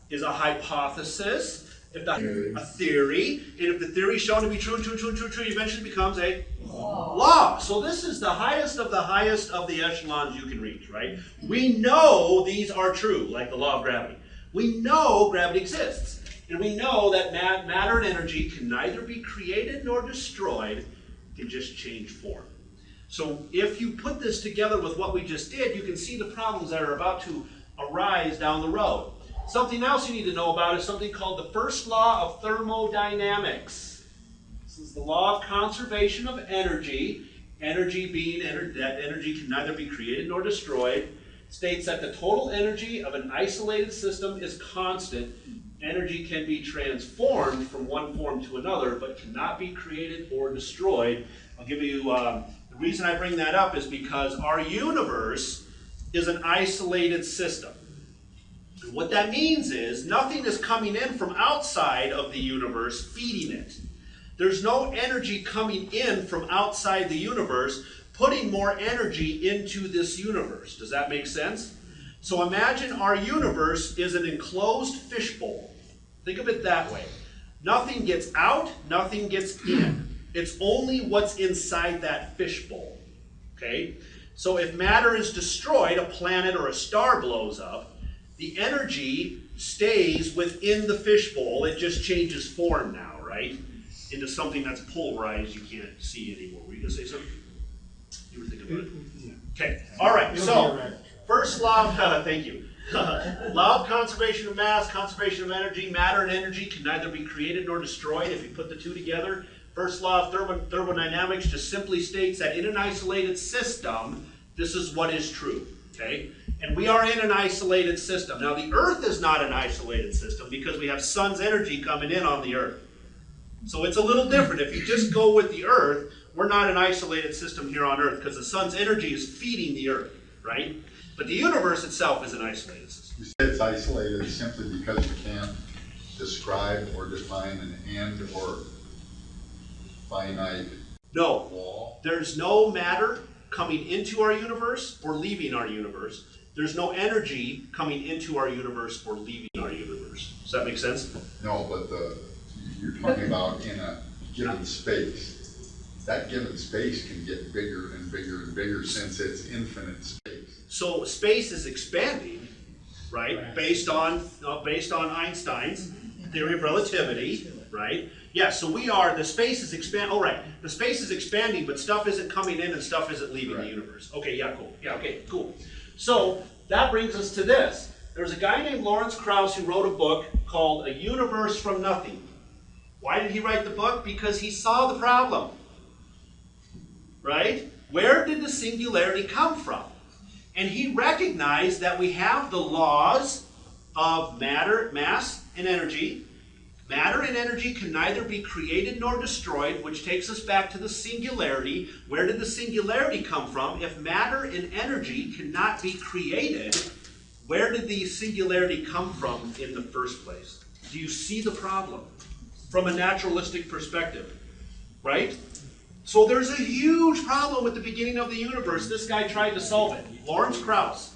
Is a hypothesis. A theory, and if the theory is shown to be true, eventually becomes a law. So this is the highest of the echelons you can reach, right? We know these are true, like the law of gravity. We know gravity exists. And we know that matter and energy can neither be created nor destroyed, can just change form. So if you put this together with what we just did, you can see the problems that are about to arise down the road. Something else you need to know about is something called the first law of thermodynamics. This is the law of conservation of energy. Energy being that energy can neither be created nor destroyed. States that the total energy of an isolated system is constant. Energy can be transformed from one form to another, but cannot be created or destroyed. I'll give you, the reason I bring that up is because our universe is an isolated system. And what that means is nothing is coming in from outside of the universe feeding it. There's no energy coming in from outside the universe putting more energy into this universe. Does that make sense? So imagine our universe is an enclosed fishbowl. Think of it that way. Nothing gets out, nothing gets in. It's only what's inside that fishbowl. Okay? So if matter is destroyed, a planet or a star blows up, the energy stays within the fishbowl. It just changes form now, right? Into something that's polarized you can't see anymore. Were you going to say something? You were thinking about it? Okay. All right. So, first law of, thank you. Law of conservation of mass, conservation of energy. Matter and energy can neither be created nor destroyed if you put the two together. First law of thermodynamics just simply states that in an isolated system, this is what is true. Okay? And we are in an isolated system. Now, the Earth is not an isolated system because we have sun's energy coming in on the Earth. So it's a little different. If you just go with the Earth, we're not an isolated system here on Earth because the sun's energy is feeding the Earth, right? But the universe itself is an isolated system. You say it's isolated simply because you can't describe or define an end or finite law? There's no matter coming into our universe or leaving our universe. There's no energy coming into our universe or leaving our universe. Does that make sense? No, but you're talking about in a given space. That given space can get bigger and bigger and bigger since it's infinite space. So space is expanding, right? Based on Einstein's theory of relativity, right? Yeah, so the space is expanding. Oh, right. The space is expanding, but stuff isn't coming in and stuff isn't leaving the universe. Okay, yeah, cool. Yeah, okay, cool. So that brings us to this. There's a guy named Lawrence Krauss who wrote a book called A Universe from Nothing. Why did he write the book? Because he saw the problem. Right? Where did the singularity come from? And he recognized that we have the laws of matter, mass, and energy. Matter and energy can neither be created nor destroyed, which takes us back to the singularity. Where did the singularity come from? If matter and energy cannot be created, where did the singularity come from in the first place? Do you see the problem from a naturalistic perspective? Right? So there's a huge problem with the beginning of the universe. This guy tried to solve it. Lawrence Krauss.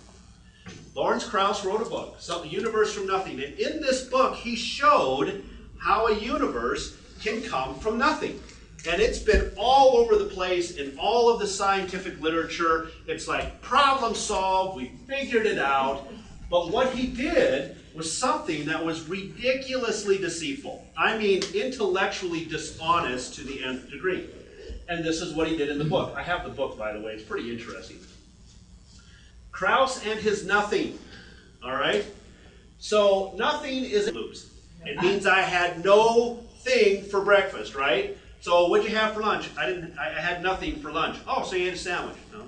Lawrence Krauss wrote a book, The Universe from Nothing. And in this book, he showed how a universe can come from nothing. And it's been all over the place in all of the scientific literature. It's like, problem solved, we figured it out. But what he did was something that was ridiculously deceitful. I mean, intellectually dishonest to the nth degree. And this is what he did in the book. I have the book, by the way. It's pretty interesting. Krauss and his nothing. All right? So nothing is loops. It means I had no thing for breakfast, right? So what'd you have for lunch? I had nothing for lunch. Oh, so you ate a sandwich? No.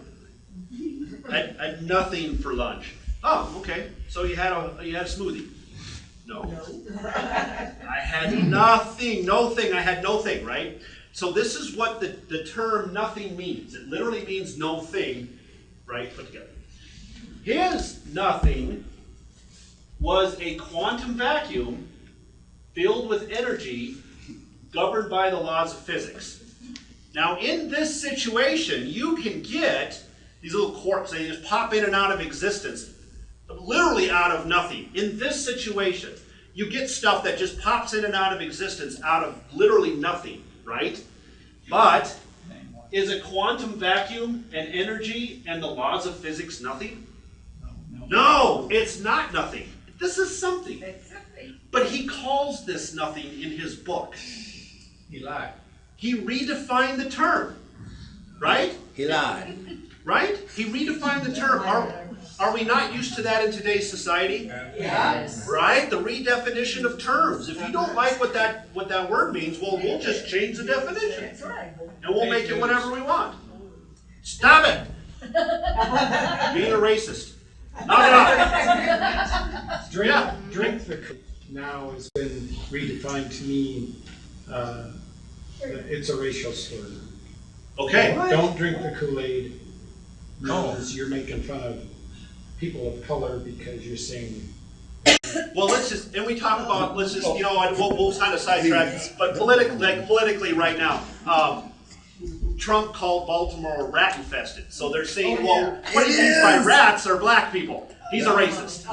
I had nothing for lunch. Oh, okay. So you had a smoothie? No. I had nothing, no thing. I had no thing, right? So this is what the term nothing means. It literally means no thing, right, put together. His nothing was a quantum vacuum filled with energy governed by the laws of physics. Now, in this situation, you can get these little quarks, they just pop in and out of existence, literally out of nothing. In this situation, you get stuff that just pops in and out of existence out of literally nothing, right? But is a quantum vacuum and energy and the laws of physics nothing? No, it's not nothing. This is something. But he calls this nothing in his book. He lied. He redefined the term, right? He lied. Right? He redefined the term. Are we not used to that in today's society? Yes. Right? The redefinition of terms. If you don't like what that word means, well, we'll just change the definition. That's right. And we'll make it whatever we want. Stop it! Being a racist. Knock it off. Drink the now has been redefined to mean it's a racial slur. Okay. Don't drink the Kool-Aid No. because you're making fun of people of color because you're saying. Well, let's just we'll kind of sidetrack, but politically right now, Trump called Baltimore rat infested. So they're saying, what he means by rats are black people. He's a racist.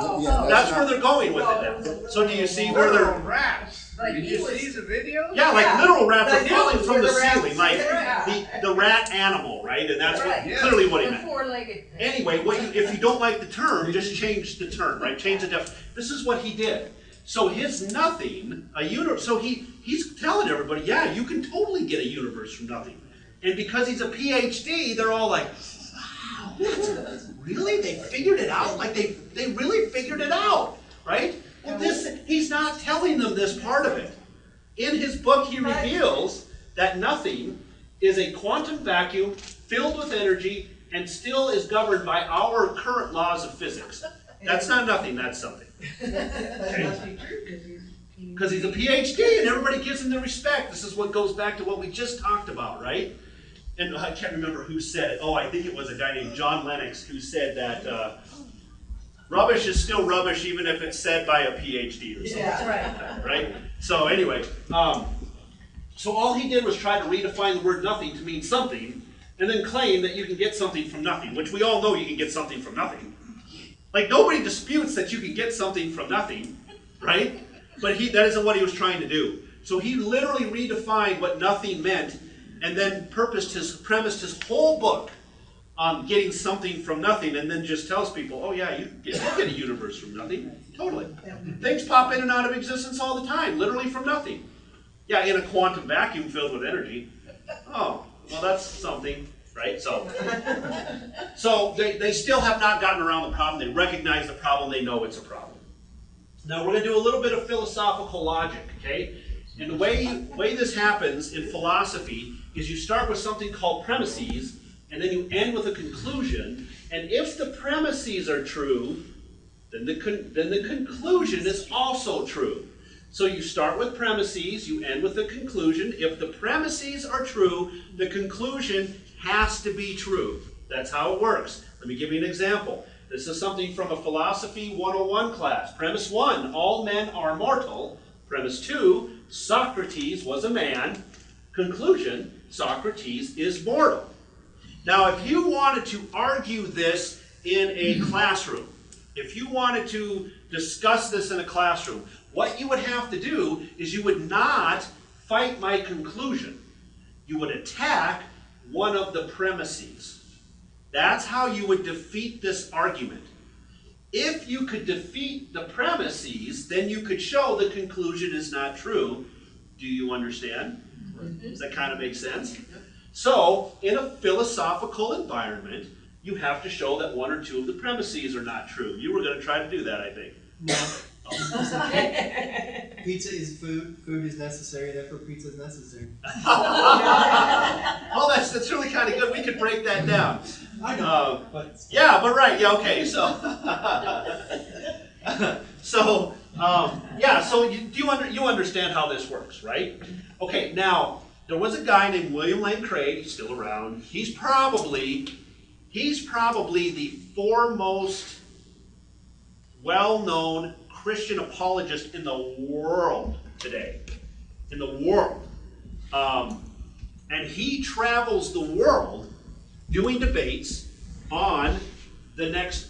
That's where they're going with it now. So do you see where they're rats? Did you see the video? Yeah, like literal rats are falling from the ceiling, like the rat animal, right? And that's clearly what he meant. Anyway, if you don't like the term, just change the term, right? Change the definition. This is what he did. So his nothing, a universe. So he's telling everybody, yeah, you can totally get a universe from nothing. And because he's a PhD, they're all like, wow, really? They figured it out? Like they really figured it out, right? Well, he's not telling them this part of it. In his book, he reveals that nothing is a quantum vacuum filled with energy and still is governed by our current laws of physics. That's not nothing, that's something. Okay? Because he's a PhD and everybody gives him the respect. This is what goes back to what we just talked about, right? And I can't remember who said it. Oh, I think it was a guy named John Lennox who said that rubbish is still rubbish even if it's said by a PhD or something. Yeah, right. So anyway, so all he did was try to redefine the word nothing to mean something and then claim that you can get something from nothing, which we all know you can get something from nothing. Like nobody disputes that you can get something from nothing, right? But that isn't what he was trying to do. So he literally redefined what nothing meant and then premised his whole book on getting something from nothing, and then just tells people, oh yeah, you get a universe from nothing. Totally. Things pop in and out of existence all the time, literally from nothing. Yeah, in a quantum vacuum filled with energy. Oh, well that's something, right? So they still have not gotten around the problem. They recognize the problem. They know it's a problem. Now we're going to do a little bit of philosophical logic, okay? And the way this happens in philosophy is you start with something called premises, and then you end with a conclusion. And if the premises are true, then the conclusion is also true. So you start with premises, you end with a conclusion. If the premises are true, the conclusion has to be true. That's how it works. Let me give you an example. This is something from a Philosophy 101 class. Premise 1, all men are mortal. Premise 2, Socrates was a man. Conclusion, Socrates is mortal. Now, if you wanted to argue this in a classroom, if you wanted to discuss this in a classroom, what you would have to do is you would not fight my conclusion. You would attack one of the premises. That's how you would defeat this argument. If you could defeat the premises, then you could show the conclusion is not true. Do you understand? Does that kind of make sense? So, in a philosophical environment, you have to show that one or two of the premises are not true. You were going to try to do that, I think. No. Pizza is food. Food is necessary. Therefore, pizza is necessary. Oh, that's really kind of good. We could break that down. I know, but yeah, but right. Yeah, okay. So, So you understand how this works, right? Okay. Now, there was a guy named William Lane Craig. He's still around. He's probably the foremost well-known Christian apologist in the world today. In the world. And he travels the world doing debates on the next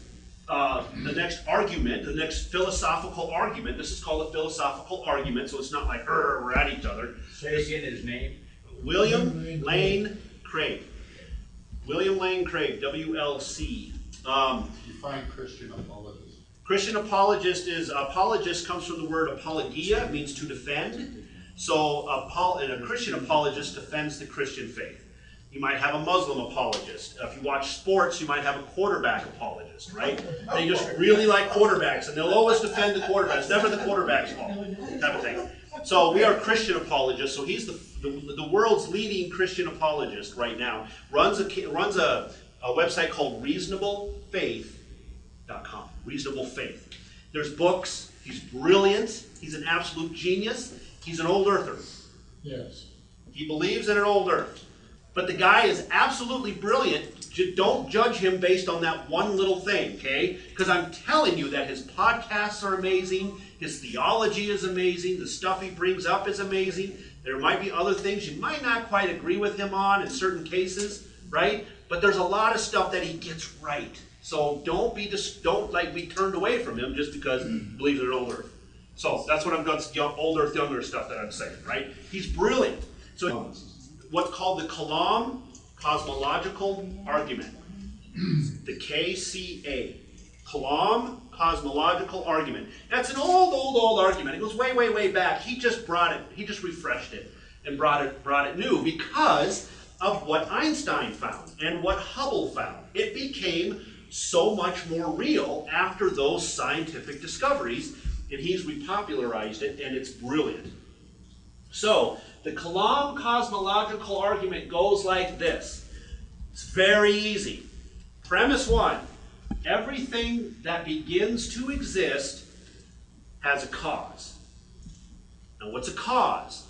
argument, the next philosophical argument. This is called a philosophical argument, so it's not like, we're at each other. Say again his name. William Lane Craig. William Lane Craig, WLC. Define Christian apologist. Christian apologist comes from the word apologia, it means to defend. So a Christian apologist defends the Christian faith. You might have a Muslim apologist. If you watch sports, you might have a quarterback apologist, right? They just really like quarterbacks, and they'll always defend the quarterbacks. It's never the quarterback's fault, type of thing. So we are Christian apologists. So he's the world's leading Christian apologist right now. Runs a website called reasonablefaith.com. Reasonable Faith. There's books. He's brilliant. He's an absolute genius. He's an old earther. Yes. He believes in an old earth. But the guy is absolutely brilliant. Don't judge him based on that one little thing, okay? Because I'm telling you that his podcasts are amazing. His theology is amazing. The stuff he brings up is amazing. There might be other things you might not quite agree with him on in certain cases, right? But there's a lot of stuff that he gets right. So don't be turned away from him just because he believes in an old earth. So that's what I'm doing, old earth, younger stuff that I'm saying, right? He's brilliant. So what's called the Kalam cosmological argument. The KCA. Kalam cosmological argument. That's an old argument. It goes way, way, way back. He just refreshed it and brought it new because of what Einstein found and what Hubble found. It became so much more real after those scientific discoveries, and he's repopularized it, and it's brilliant. So, the Kalam cosmological argument goes like this. It's very easy. Premise 1, everything that begins to exist has a cause. Now, what's a cause?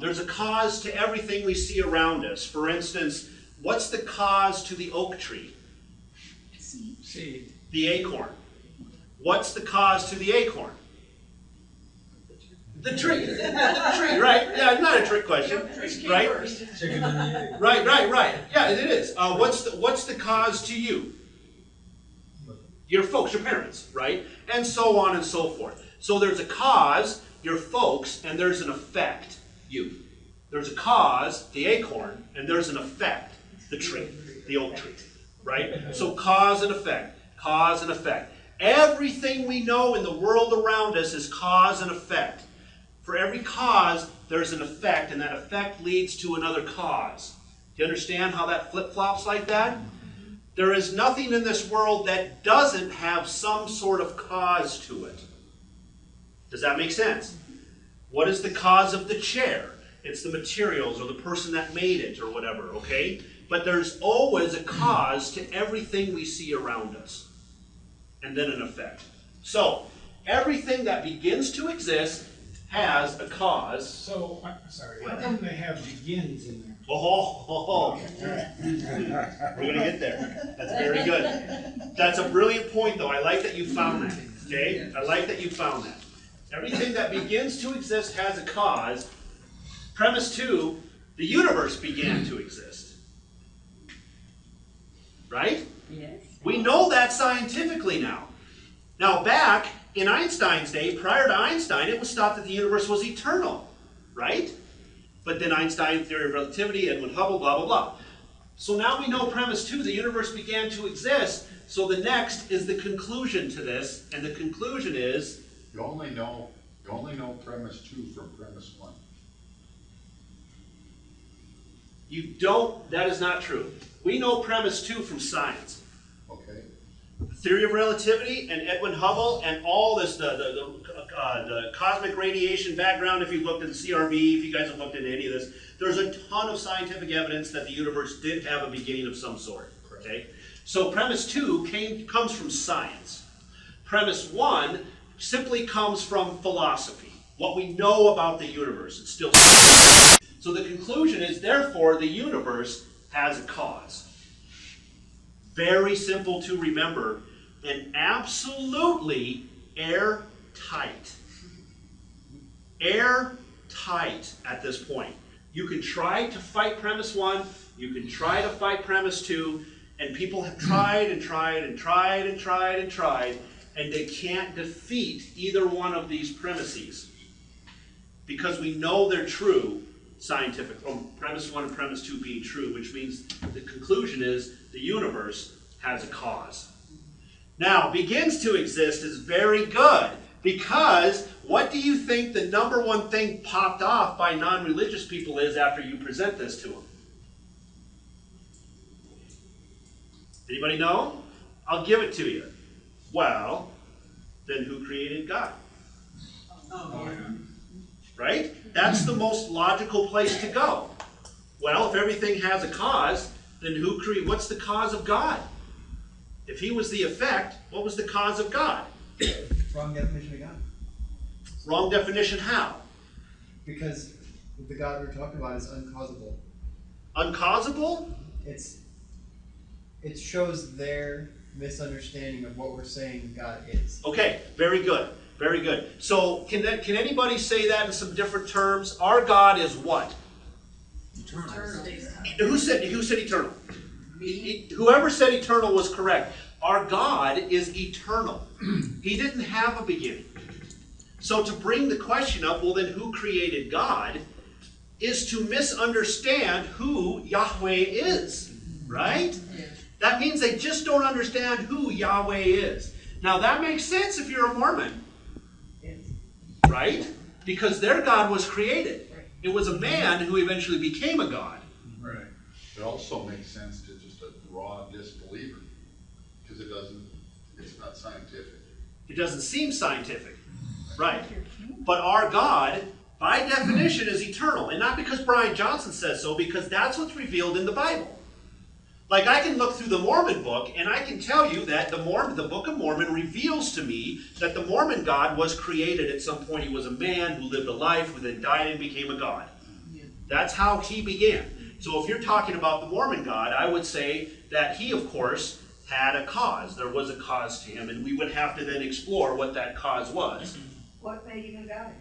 There's a cause to everything we see around us. For instance, what's the cause to the oak tree? Seed. The acorn. What's the cause to the acorn? The tree. The tree, right? Yeah, not a trick question. Right? Chicken and the egg. Right. Yeah, it is. What's the cause to you? Your folks, your parents, right? And so on and so forth. So there's a cause, your folks, and there's an effect, you. There's a cause, the acorn, and there's an effect, the tree, the oak tree, right? So cause and effect, cause and effect. Everything we know in the world around us is cause and effect. For every cause, there's an effect, and that effect leads to another cause. Do you understand how that flip-flops like that? There is nothing in this world that doesn't have some sort of cause to it. Does that make sense? What is the cause of the chair? It's the materials or the person that made it or whatever, okay? But there's always a cause to everything we see around us. And then an effect. So, everything that begins to exist has a cause. So, sorry, how come they have begins in there? We're gonna get there. That's very good. That's a brilliant point, though. I like that you found that. Okay? I like that you found that. Everything that begins to exist has a cause. Premise 2, the universe began to exist. Right? Yes. We know that scientifically now. Now, back in Einstein's day, prior to Einstein, it was thought that the universe was eternal. Right? But then Einstein, theory of relativity, Edwin Hubble, blah, blah, blah. So now we know premise 2, the universe began to exist. So the next is the conclusion to this, and the conclusion is... You only know premise 2 from premise 1. You don't, that is not true. We know premise 2 from science. Okay. Theory of relativity and Edwin Hubble and all this, the cosmic radiation background, if you've looked at the CRB, if you guys have looked into any of this, there's a ton of scientific evidence that the universe did have a beginning of some sort. Okay? So premise 2 comes from science. Premise 1 simply comes from philosophy. What we know about the universe. It's still science. So the conclusion is, therefore, the universe has a cause. Very simple to remember and absolutely airtight. Airtight at this point. You can try to fight premise 1, you can try to fight premise 2, and people have tried and tried and tried and tried and tried, and they can't defeat either one of these premises. Because we know they're true scientific, premise 1 and premise 2 being true, which means the conclusion is the universe has a cause. Now, begins to exist is very good, because what do you think the number one thing popped off by non-religious people is after you present this to them? Anybody know? I'll give it to you. Well, then who created God? Right? That's the most logical place to go. Well, if everything has a cause, then what's the cause of God? If he was the effect, what was the cause of God? Wrong definition of God. Wrong definition how? Because the God we're talking about is uncausable. Uncausable? It shows their misunderstanding of what we're saying God is. Okay, very good. Very good. So can anybody say that in some different terms? Our God is what? Eternal. Who said eternal? Whoever said eternal was correct. Our God is eternal. He didn't have a beginning. So to bring the question up, well then who created God, is to misunderstand who Yahweh is. Right? That means they just don't understand who Yahweh is. Now that makes sense if you're a Mormon. Right? Because their God was created. It was a man who eventually became a God. Right. It also makes sense to just a raw disbeliever, because it's not scientific. It doesn't seem scientific. Right. But our God, by definition, is eternal. And not because Brian Johnson says so, because that's what's revealed in the Bible. Like, I can look through the Mormon book, and I can tell you that the Book of Mormon reveals to me that the Mormon God was created at some point. He was a man who lived a life, who then died and became a God. That's how he began. So if you're talking about the Mormon God, I would say that he, of course, had a cause. There was a cause to him, and we would have to then explore what that cause was. What made him a God?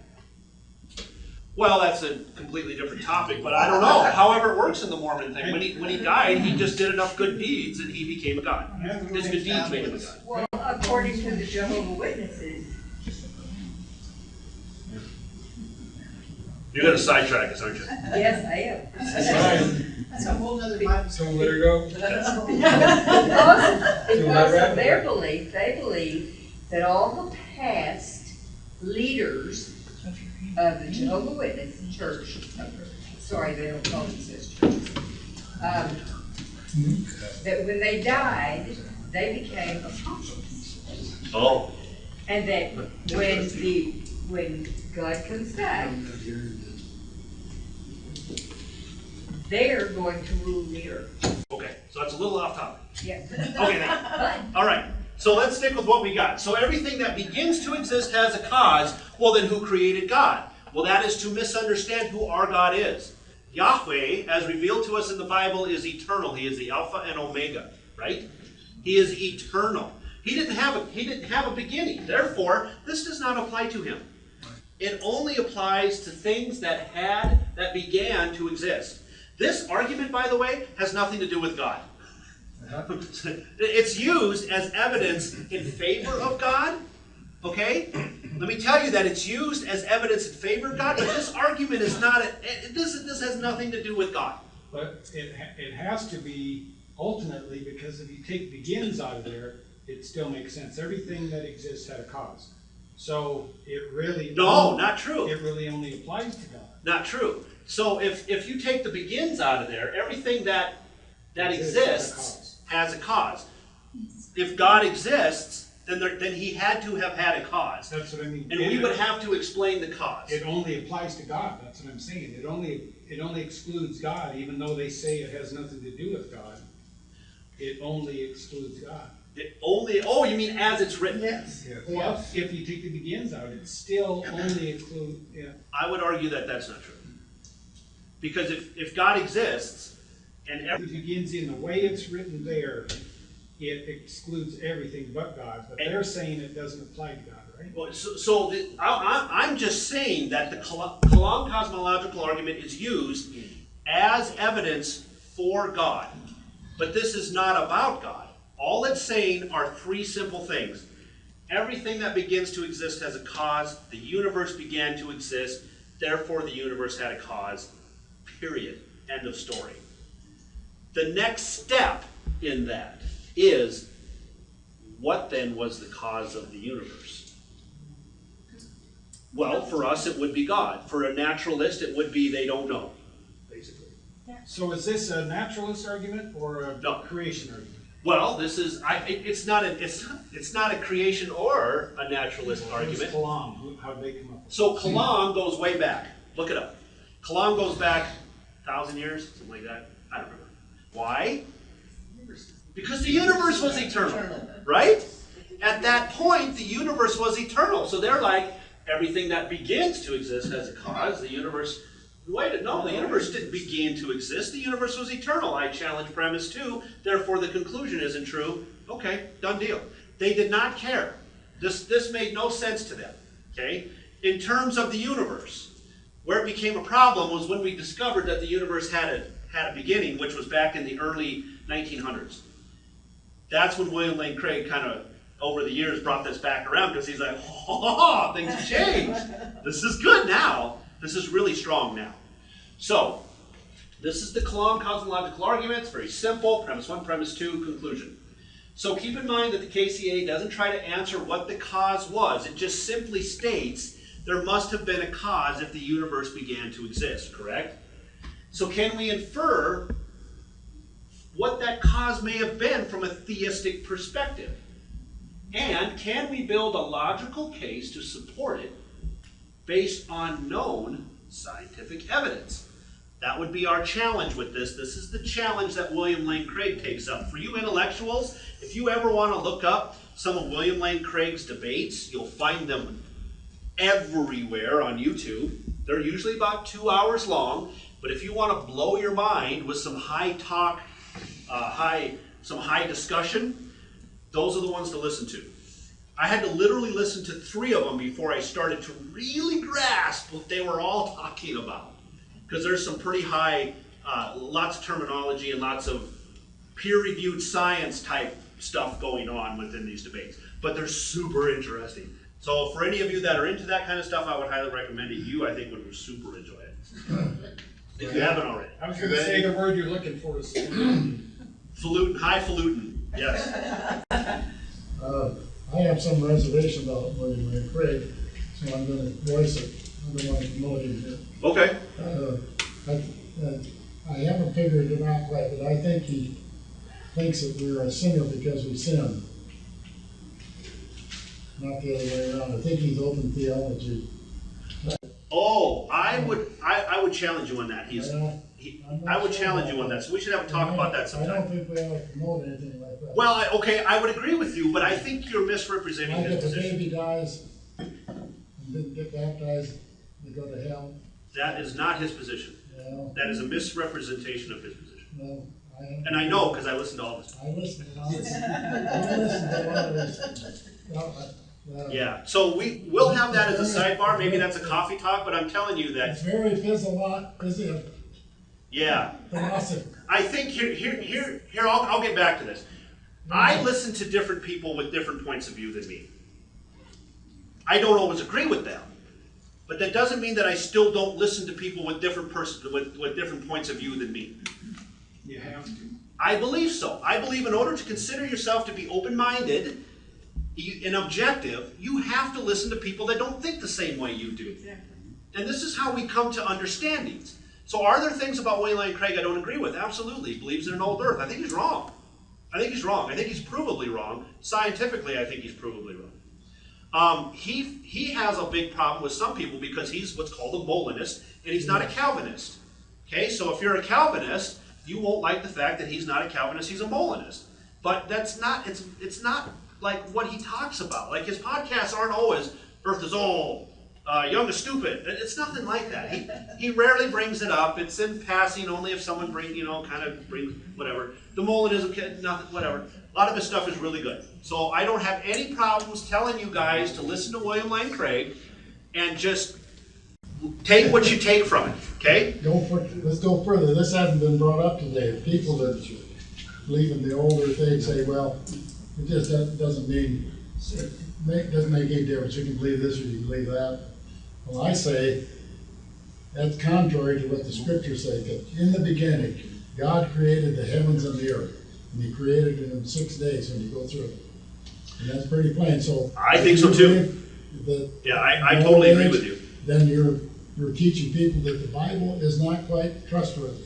Well, that's a completely different topic, but I don't know. However it works in the Mormon thing. When he died, he just did enough good deeds and he became a God. His good deeds made him a God. Well, according to the Jehovah's Witnesses. You're going to sidetrack us, aren't you? Yes, I am. That's a whole nother Bible. So let her go. Because of their belief, they believe that all the past leaders of the Jehovah's Witness church, sorry, they don't call themselves churches, that when they died, they became apostles. Oh. And that when God comes back, they're going to rule the earth. Okay, so that's a little off topic. Yeah. Okay, then. All right. So let's stick with what we got. So everything that begins to exist has a cause. Well, then who created God? Well, that is to misunderstand who our God is. Yahweh, as revealed to us in the Bible, is eternal. He is the Alpha and Omega, right? He is eternal. He didn't have a beginning. Therefore, this does not apply to him. It only applies to things that began to exist. This argument, by the way, has nothing to do with God. It's used as evidence in favor of God. Okay? Let me tell you that it's used as evidence in favor of God, but this argument is not, this has nothing to do with God. But it has to be ultimately, because if you take begins out of there, it still makes sense. Everything that exists had a cause. So it really... No, not true. It really only applies to God. Not true. So if you take the begins out of there, everything that exists has a cause. If God exists, then he had to have had a cause. That's what I mean. And we would have to explain the cause. It only applies to God. That's what I'm saying. It only excludes God, even though they say it has nothing to do with God. It only excludes God. Oh, you mean as it's written? Yes. Well, if you take the begins out, it still only excludes, yeah. I would argue that that's not true. Because if God exists, and it begins in the way it's written there, it excludes everything but God. But they're saying it doesn't apply to God, right? Well, I'm just saying that the Kalam cosmological argument is used as evidence for God. But this is not about God. All it's saying are three simple things. Everything that begins to exist has a cause. The universe began to exist. Therefore, the universe had a cause. Period. End of story. The next step in that is, what then was the cause of the universe? Well, for us it would be God. For a naturalist it would be they don't know, basically. So is this a naturalist argument or a creation argument? Well, this is it's not a creation or a naturalist argument. Kalam, how did they come up with it? So Kalam goes way back. Look it up. Kalam goes back 1,000 years, something like that. I don't remember. Why? Because the universe was eternal, right? At that point, the universe was eternal. So they're like, everything that begins to exist has a cause. The universe... Wait, no, the universe didn't begin to exist. The universe was eternal. I challenge premise 2. Therefore, the conclusion isn't true. Okay, done deal. They did not care. This made no sense to them. Okay? In terms of the universe, where it became a problem was when we discovered that the universe had a beginning, which was back in the early 1900s. That's when William Lane Craig kind of, over the years, brought this back around, because he's like, oh, things have changed. This is good now. This is really strong now. So, this is the Kalam cosmological argument. It's very simple. Premise 1, premise 2, conclusion. So keep in mind that the KCA doesn't try to answer what the cause was. It just simply states there must have been a cause if the universe began to exist, correct? So can we infer what that cause may have been from a theistic perspective? And can we build a logical case to support it based on known scientific evidence? That would be our challenge with this. This is the challenge that William Lane Craig takes up. For you intellectuals, if you ever want to look up some of William Lane Craig's debates, you'll find them everywhere on YouTube. They're usually about 2 hours long, but if you want to blow your mind with some high talk, some high discussion, those are the ones to listen to. I had to literally listen to 3 of them before I started to really grasp what they were all talking about. Because there's some pretty high, lots of terminology and lots of peer-reviewed science type stuff going on within these debates. But they're super interesting. So for any of you that are into that kind of stuff, I would highly recommend it. You, I think, would super enjoy it. If you haven't already. I was going to say the word you're looking for is falutin, highfalutin, yes. I have some reservation about William Lane Craig, so I'm going to voice it. I don't want to promote him here. Okay. I haven't figured it out quite, but I think he thinks that we're a sinner because we sin. Not the other way around. I think he's open theology. Oh, I would challenge you on that. I would challenge you on that. So we should have a talk about that sometime. I don't think we ought to promote anything like that. Well, okay, I would agree with you, but I think you're misrepresenting his Like if a position. baby dies and didn't get baptized, they go to hell. That is not his position. Well, That is a misrepresentation of his position. no, And I know because I listened to all this. I listened to a lot of this. Yeah, so we'll have that as a sidebar. Maybe that's a coffee talk, but I'm telling you that, It's very yeah. philosophy. I think I'll get back to this. I listen to different people with different points of view than me. I don't always agree with them, but that doesn't mean that I still don't listen to people with different points of view than me. You have to. I believe so. I believe in order to consider yourself to be open-minded and objective, you have to listen to people that don't think the same way you do. Exactly. And this is how we come to understandings. So are there things about William Lane Craig I don't agree with? Absolutely. He believes in an old earth. I think he's wrong. I think he's wrong. I think he's provably wrong. Scientifically, I think he's provably wrong. He has a big problem with some people because he's what's called a Molinist, and he's not a Calvinist. Okay, so if you're a Calvinist, you won't like the fact that he's not a Calvinist, he's a Molinist. But that's not, it's not like what he talks about. Like his podcasts aren't always, Earth is old, Young is stupid. It's nothing like that. He rarely brings it up. It's in passing only if someone brings whatever. The Molinism, nothing, whatever. A lot of his stuff is really good. So I don't have any problems telling you guys to listen to William Lane Craig and just take what you take from it, okay? Let's go further. This hasn't been brought up today. People that believe in the older things say, well, it just doesn't mean, it doesn't make any difference. You can believe this or you can believe that. Well, I say that's contrary to what the scriptures say. That in the beginning, God created the heavens and the earth, and He created it in 6 days when you go through it. And that's pretty plain. So I think so too. Yeah, I totally agree with you. Then you're teaching people that the Bible is not quite trustworthy.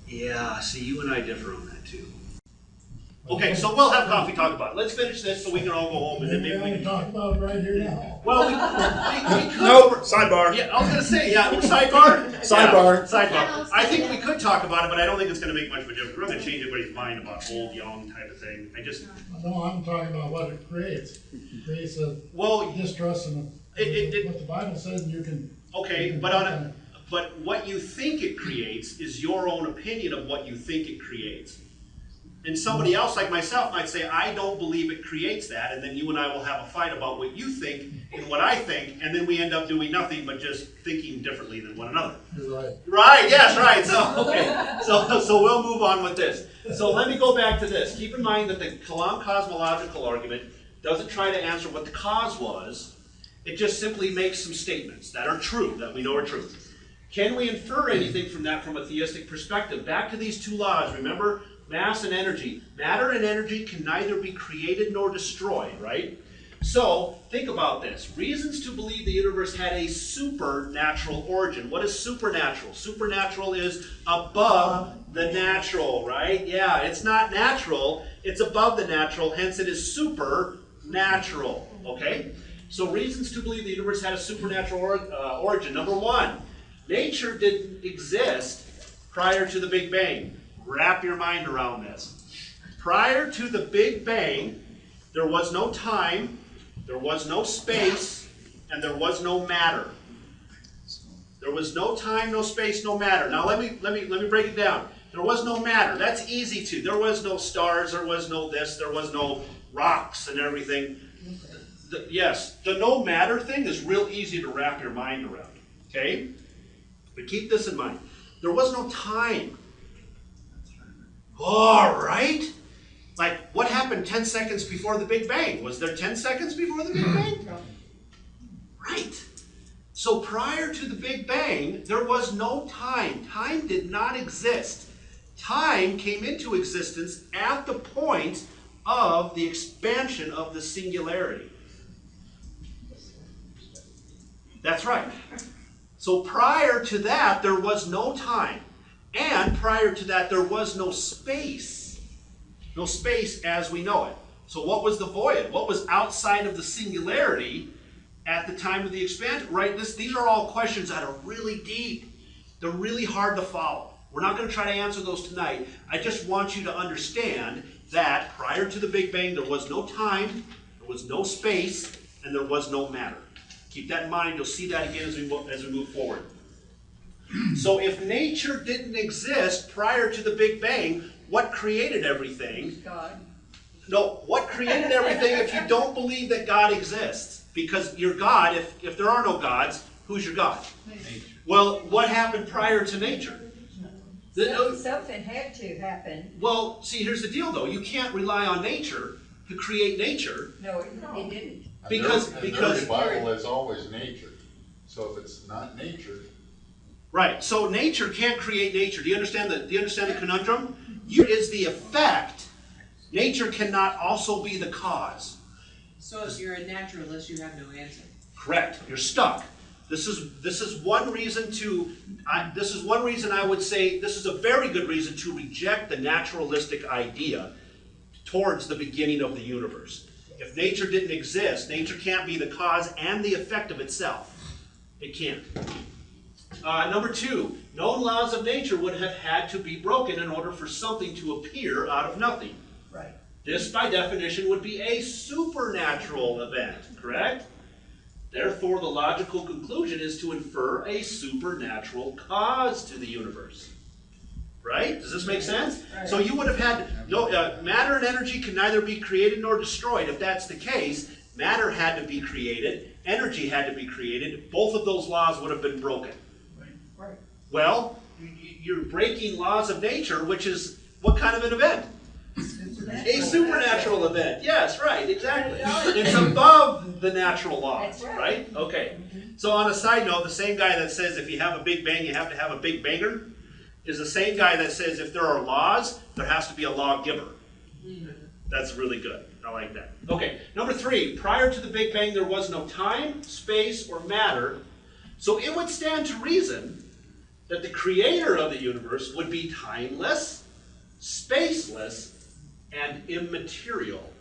Yeah, see, you and I differ on that too. Okay, so we'll have coffee talk about it. Let's finish this so we can all go home and then maybe we can talk about it right here now. Well, we could. Nope, sidebar. Yeah, I was going to say, sidebar? Sidebar. Yeah, sidebar. I think we could talk about it, but I don't think it's going to make much of a difference. We're not going to change everybody's mind about old, young type of thing. No, I'm talking about what it creates. It creates a distrust in what the Bible says, and you can... Okay, but what you think it creates is your own opinion of what you think it creates. And somebody else like myself might say, I don't believe it creates that, and then you and I will have a fight about what you think and what I think, and then we end up doing nothing but just thinking differently than one another. You're right. Right, yes, right. So we'll move on with this. So let me go back to this. Keep in mind that the Kalam cosmological argument doesn't try to answer what the cause was. It just simply makes some statements that are true, that we know are true. Can we infer anything from that from a theistic perspective? Back to these two laws, remember? Mass and energy. Matter and energy can neither be created nor destroyed, right? So, think about this. Reasons to believe the universe had a supernatural origin. What is supernatural? Supernatural is above the natural, right? Yeah, it's not natural. It's above the natural, hence it is supernatural, okay? So, reasons to believe the universe had a supernatural origin. Number one, nature didn't exist prior to the Big Bang. Wrap your mind around this. Prior to the Big Bang, there was no time, there was no space, and there was no matter. There was no time, no space, no matter. Now let me break it down. There was no matter. That's easy to. There was no stars, there was no this, there was no rocks and everything. The no matter thing is real easy to wrap your mind around. Okay? But keep this in mind. There was no time. All right. Like, what happened 10 seconds before the Big Bang? Was there 10 seconds before the Big Bang? Right. So prior to the Big Bang, there was no time. Time did not exist. Time came into existence at the point of the expansion of the singularity. That's right. So prior to that, there was no time. And prior to that, there was no space. No space as we know it. So what was the void? What was outside of the singularity at the time of the expansion? Right? These are all questions that are really deep. They're really hard to follow. We're not going to try to answer those tonight. I just want you to understand that prior to the Big Bang, there was no time, there was no space, and there was no matter. Keep that in mind. You'll see that again as we move forward. So if nature didn't exist prior to the Big Bang, what created everything? God. No, what created everything if you don't believe that God exists? Because your God, if there are no gods, who's your God? Nature. Well, what happened prior to nature? Something had to happen. Well, see, here's the deal, though. You can't rely on nature to create nature. No, it didn't. Because the Bible is always nature. So if it's not nature, right. So nature can't create nature. Do you understand the conundrum? You is the effect. Nature cannot also be the cause. So if you're a naturalist, you have no answer. Correct. You're stuck. This is one reason I would say this is a very good reason to reject the naturalistic idea towards the beginning of the universe. If nature didn't exist, nature can't be the cause and the effect of itself. It can't. Number 2, known laws of nature would have had to be broken in order for something to appear out of nothing. Right. This, by definition, would be a supernatural event, correct? Therefore, the logical conclusion is to infer a supernatural cause to the universe. Right? Does this make sense? Right. So you would have had no matter and energy can neither be created nor destroyed. If that's the case, matter had to be created, energy had to be created. Both of those laws would have been broken. Right. Well, you're breaking laws of nature, which is what kind of an event? A supernatural event. Yes, right, exactly. It's above the natural laws, That's right? Okay. So on a side note, the same guy that says if you have a big bang, you have to have a big banger, is the same guy that says if there are laws, there has to be a lawgiver. That's really good. I like that. Okay, number 3, prior to the Big Bang, there was no time, space, or matter, so it would stand to reason that the creator of the universe would be timeless, spaceless, and immaterial.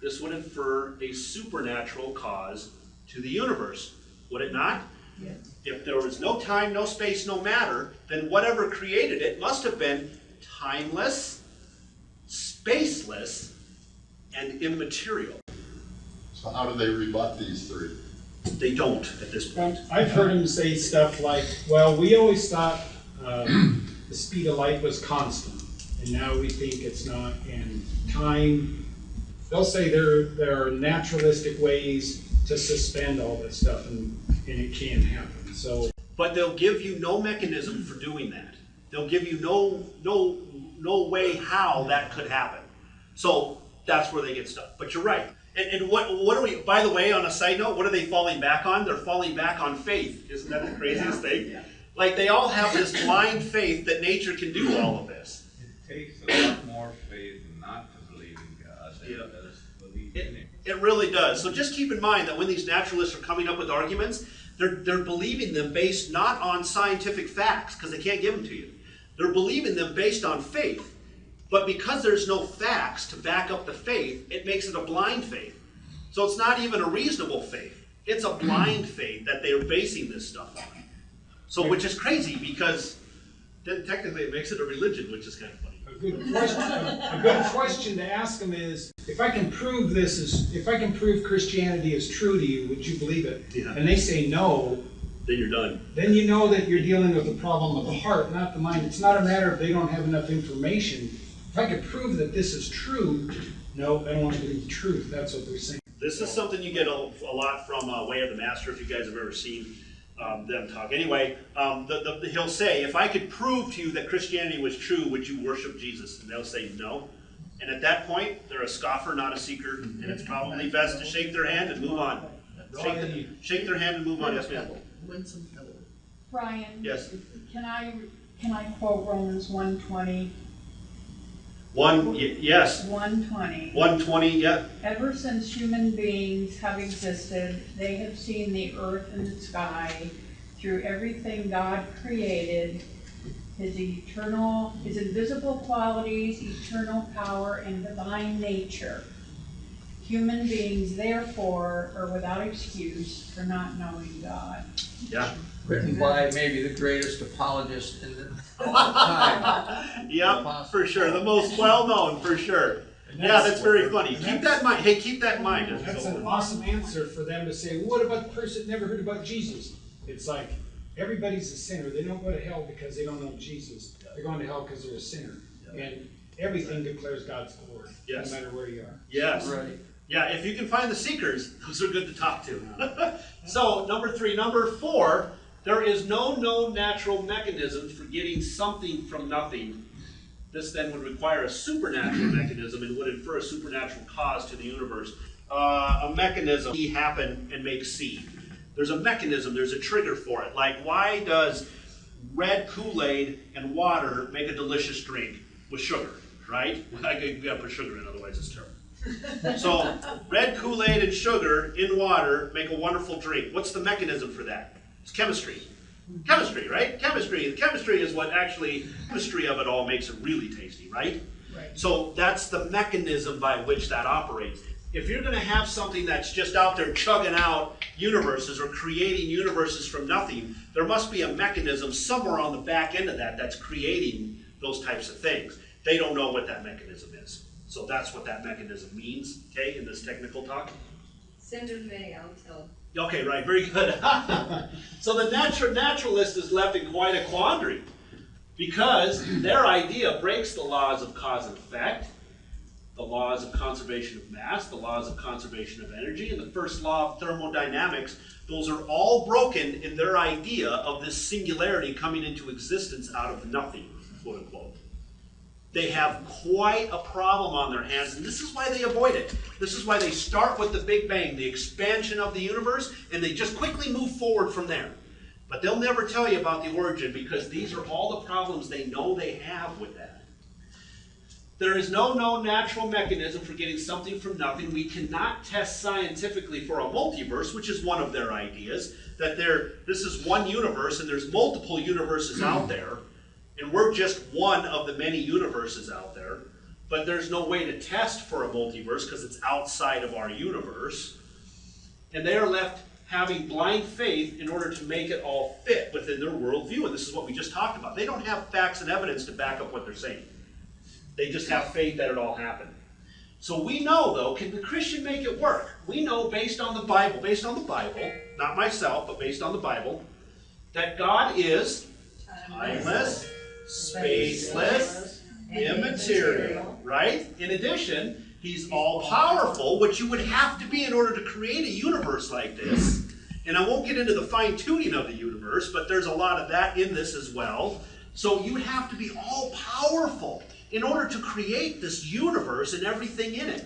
This would infer a supernatural cause to the universe, would it not? Yes. If there was no time, no space, no matter, then whatever created it must have been timeless, spaceless, and immaterial. so how do they rebut these 3? They don't at this point. I've heard him say stuff like, well, we always thought the speed of light was constant, and now we think it's not, and time, they'll say there are naturalistic ways to suspend all this stuff, and it can happen. So, But they'll give you no mechanism for doing that. They'll give you no way how that could happen. So that's where they get stuck. But you're right. And what are we, by the way, on a side note, what are they falling back on? They're falling back on faith. Isn't that the craziest thing? Yeah. Like they all have this blind faith that nature can do all of this. It takes a lot more faith not to believe in God than it does to believe in Him. It really does. So just keep in mind that when these naturalists are coming up with arguments, they're believing them based not on scientific facts, because they can't give them to you. They're believing them based on faith. But because there's no facts to back up the faith, it makes it a blind faith. So it's not even a reasonable faith. It's a blind faith that they're basing this stuff on. So, which is crazy, because then technically it makes it a religion, which is kind of funny. a good question to ask them is, if I can prove if I can prove Christianity is true to you, would you believe it? Yeah. And they say no. Then you're done. Then you know that you're dealing with a problem of the heart, not the mind. It's not a matter of they don't have enough information. If I could prove that this is true, no, I don't want to believe the truth. That's what they're saying. This is something you get a lot from Way of the Master, if you guys have ever seen them talk. Anyway, he'll say, if I could prove to you that Christianity was true, would you worship Jesus? And they'll say no. And at that point, they're a scoffer, not a seeker, and it's probably best to shake their hand and move on. Shake their hand and move on. Yes, ma'am. Win some pebble. Brian? Yes. Can I quote Romans 1:20? Yes. 1:20. 120, yeah. Ever since human beings have existed, they have seen the earth and the sky through everything God created, his invisible qualities, eternal power, and divine nature. Human beings, therefore, are without excuse for not knowing God. Yeah. Written by maybe the greatest apologist in the time. Yep, for sure. The most well-known, for sure. Yeah, that's very funny. Keep that in mind. Hey, keep that in mind. That's an awesome answer for them to say, well, what about the person that never heard about Jesus? It's like, everybody's a sinner. They don't go to hell because they don't know Jesus. They're going to hell because they're a sinner. And everything declares God's glory, no matter where you are. Yes. Right. Yeah, if you can find the seekers, those are good to talk to. So, number 3. Number 4, there is no known natural mechanism for getting something from nothing. This then would require a supernatural mechanism and would infer a supernatural cause to the universe. A mechanism happen and make C. There's a mechanism, there's a trigger for it. Like, why does red Kool-Aid and water make a delicious drink with sugar, right? You gotta put sugar in, otherwise it's terrible. So, red Kool-Aid and sugar in water make a wonderful drink. What's the mechanism for that? It's chemistry. Chemistry, right? Chemistry. The chemistry is what actually, chemistry of it all makes it really tasty, right? So that's the mechanism by which that operates. If you're going to have something that's just out there chugging out universes or creating universes from nothing, there must be a mechanism somewhere on the back end of that that's creating those types of things. They don't know what that mechanism is. So that's what that mechanism means, okay, in this technical talk. Send it to me, I'll tell. Okay, right, very good. So the naturalist is left in quite a quandary because their idea breaks the laws of cause and effect, the laws of conservation of mass, the laws of conservation of energy, and the first law of thermodynamics. Those are all broken in their idea of this singularity coming into existence out of nothing, quote unquote. They have quite a problem on their hands, and this is why they avoid it. This is why they start with the Big Bang, the expansion of the universe, and they just quickly move forward from there. But they'll never tell you about the origin because these are all the problems they know they have with that. There is no known natural mechanism for getting something from nothing. We cannot test scientifically for a multiverse, which is one of their ideas, that this is one universe and there's multiple universes out there. And we're just one of the many universes out there, but there's no way to test for a multiverse because it's outside of our universe. And they are left having blind faith in order to make it all fit within their worldview. And this is what we just talked about. They don't have facts and evidence to back up what they're saying. They just have faith that it all happened. So we know, though, can the Christian make it work? We know based on the Bible, not myself, but based on the Bible, that God is timeless, spaceless, immaterial, right? In addition, he's all-powerful, which you would have to be in order to create a universe like this. And I won't get into the fine-tuning of the universe, but there's a lot of that in this as well. So you would have to be all-powerful in order to create this universe and everything in it.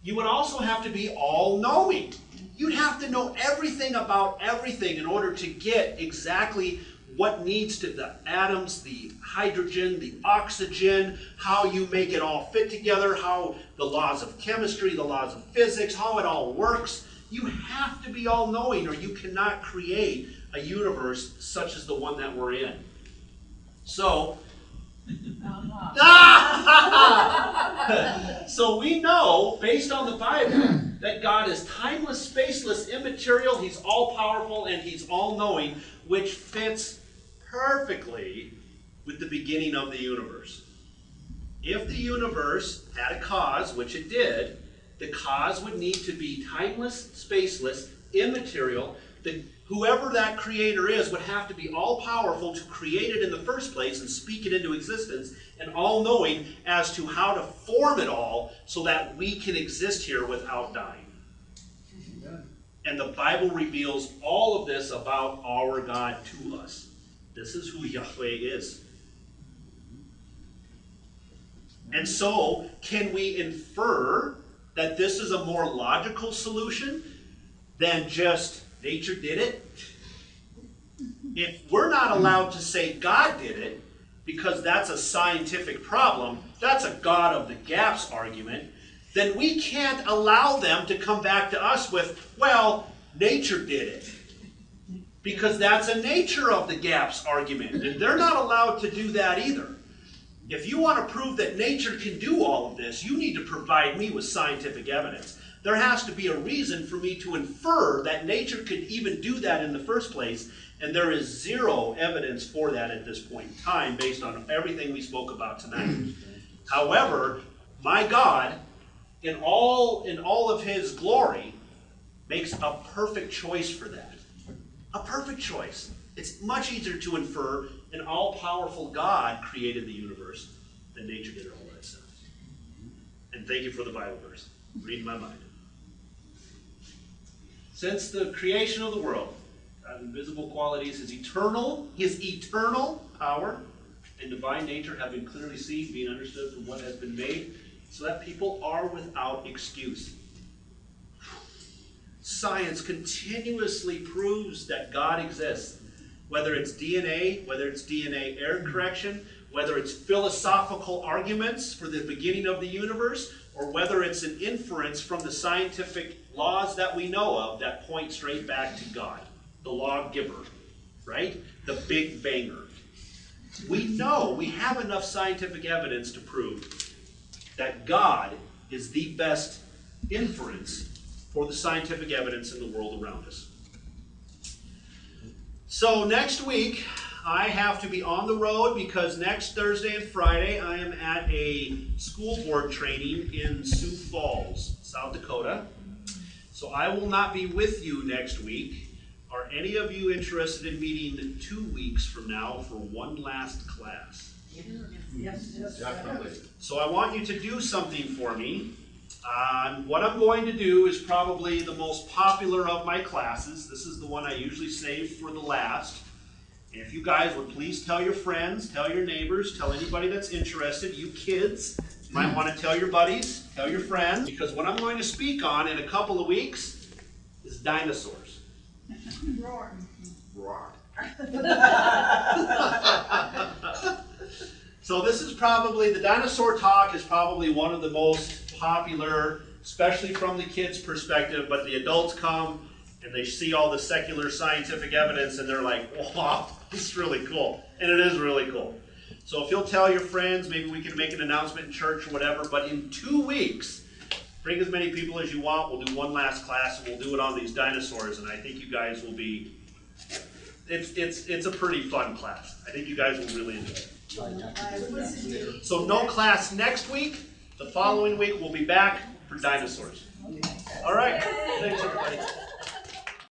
You would also have to be all-knowing. You'd have to know everything about everything in order to get exactly what needs to, the atoms, the hydrogen, the oxygen, how you make it all fit together, how the laws of chemistry, the laws of physics, how it all works. You have to be all-knowing or you cannot create a universe such as the one that we're in. So, so we know, based on the Bible, that God is timeless, spaceless, immaterial, he's all-powerful, and he's all-knowing, which fits perfectly with the beginning of the universe. If the universe had a cause, which it did, the cause would need to be timeless, spaceless, immaterial. Whoever that creator is would have to be all-powerful to create it in the first place and speak it into existence, and all-knowing as to how to form it all so that we can exist here without dying. And the Bible reveals all of this about our God to us. This is who Yahweh is. And so, can we infer that this is a more logical solution than just nature did it? If we're not allowed to say God did it, because that's a scientific problem, that's a God of the gaps argument, then we can't allow them to come back to us with, well, nature did it. Because that's a nature of the gaps argument, and they're not allowed to do that either. If you want to prove that nature can do all of this, you need to provide me with scientific evidence. There has to be a reason for me to infer that nature could even do that in the first place, and there is zero evidence for that at this point in time based on everything we spoke about tonight. However, my God in all of his glory, makes a perfect choice for that. A perfect choice. It's much easier to infer an all-powerful God created the universe than nature did all by itself. And thank you for the Bible verse. Reading my mind. Since the creation of the world, God's invisible qualities, his eternal power and divine nature have been clearly seen, being understood from what has been made, so that people are without excuse. Science continuously proves that God exists. Whether it's DNA, whether it's DNA error correction, whether it's philosophical arguments for the beginning of the universe, or whether it's an inference from the scientific laws that we know of that point straight back to God, the lawgiver, right? The big banger. We know, we have enough scientific evidence to prove that God is the best inference for the scientific evidence in the world around us. So next week, I have to be on the road because next Thursday and Friday I am at a school board training in Sioux Falls, South Dakota. So I will not be with you next week. Are any of you interested in meeting 2 weeks from now for one last class? Yes. Definitely. So I want you to do something for me. What I'm going to do is probably the most popular of my classes. This is the one I usually save for the last. And if you guys would please tell your friends, tell your neighbors, tell anybody that's interested, you kids, you might want to tell your buddies, tell your friends, because what I'm going to speak on in a couple of weeks is dinosaurs. Roar. Roar. So this is probably, the dinosaur talk is probably one of the most popular, especially from the kids' perspective, but the adults come and they see all the secular scientific evidence and they're like, wow, this is really cool. And it is really cool. So if you'll tell your friends, maybe we can make an announcement in church or whatever, but in 2 weeks, bring as many people as you want. We'll do one last class and we'll do it on these dinosaurs, and I think you guys will be, it's a pretty fun class. I think you guys will really enjoy it. So no class next week. The following week we'll be back for dinosaurs. All right. Thanks everybody.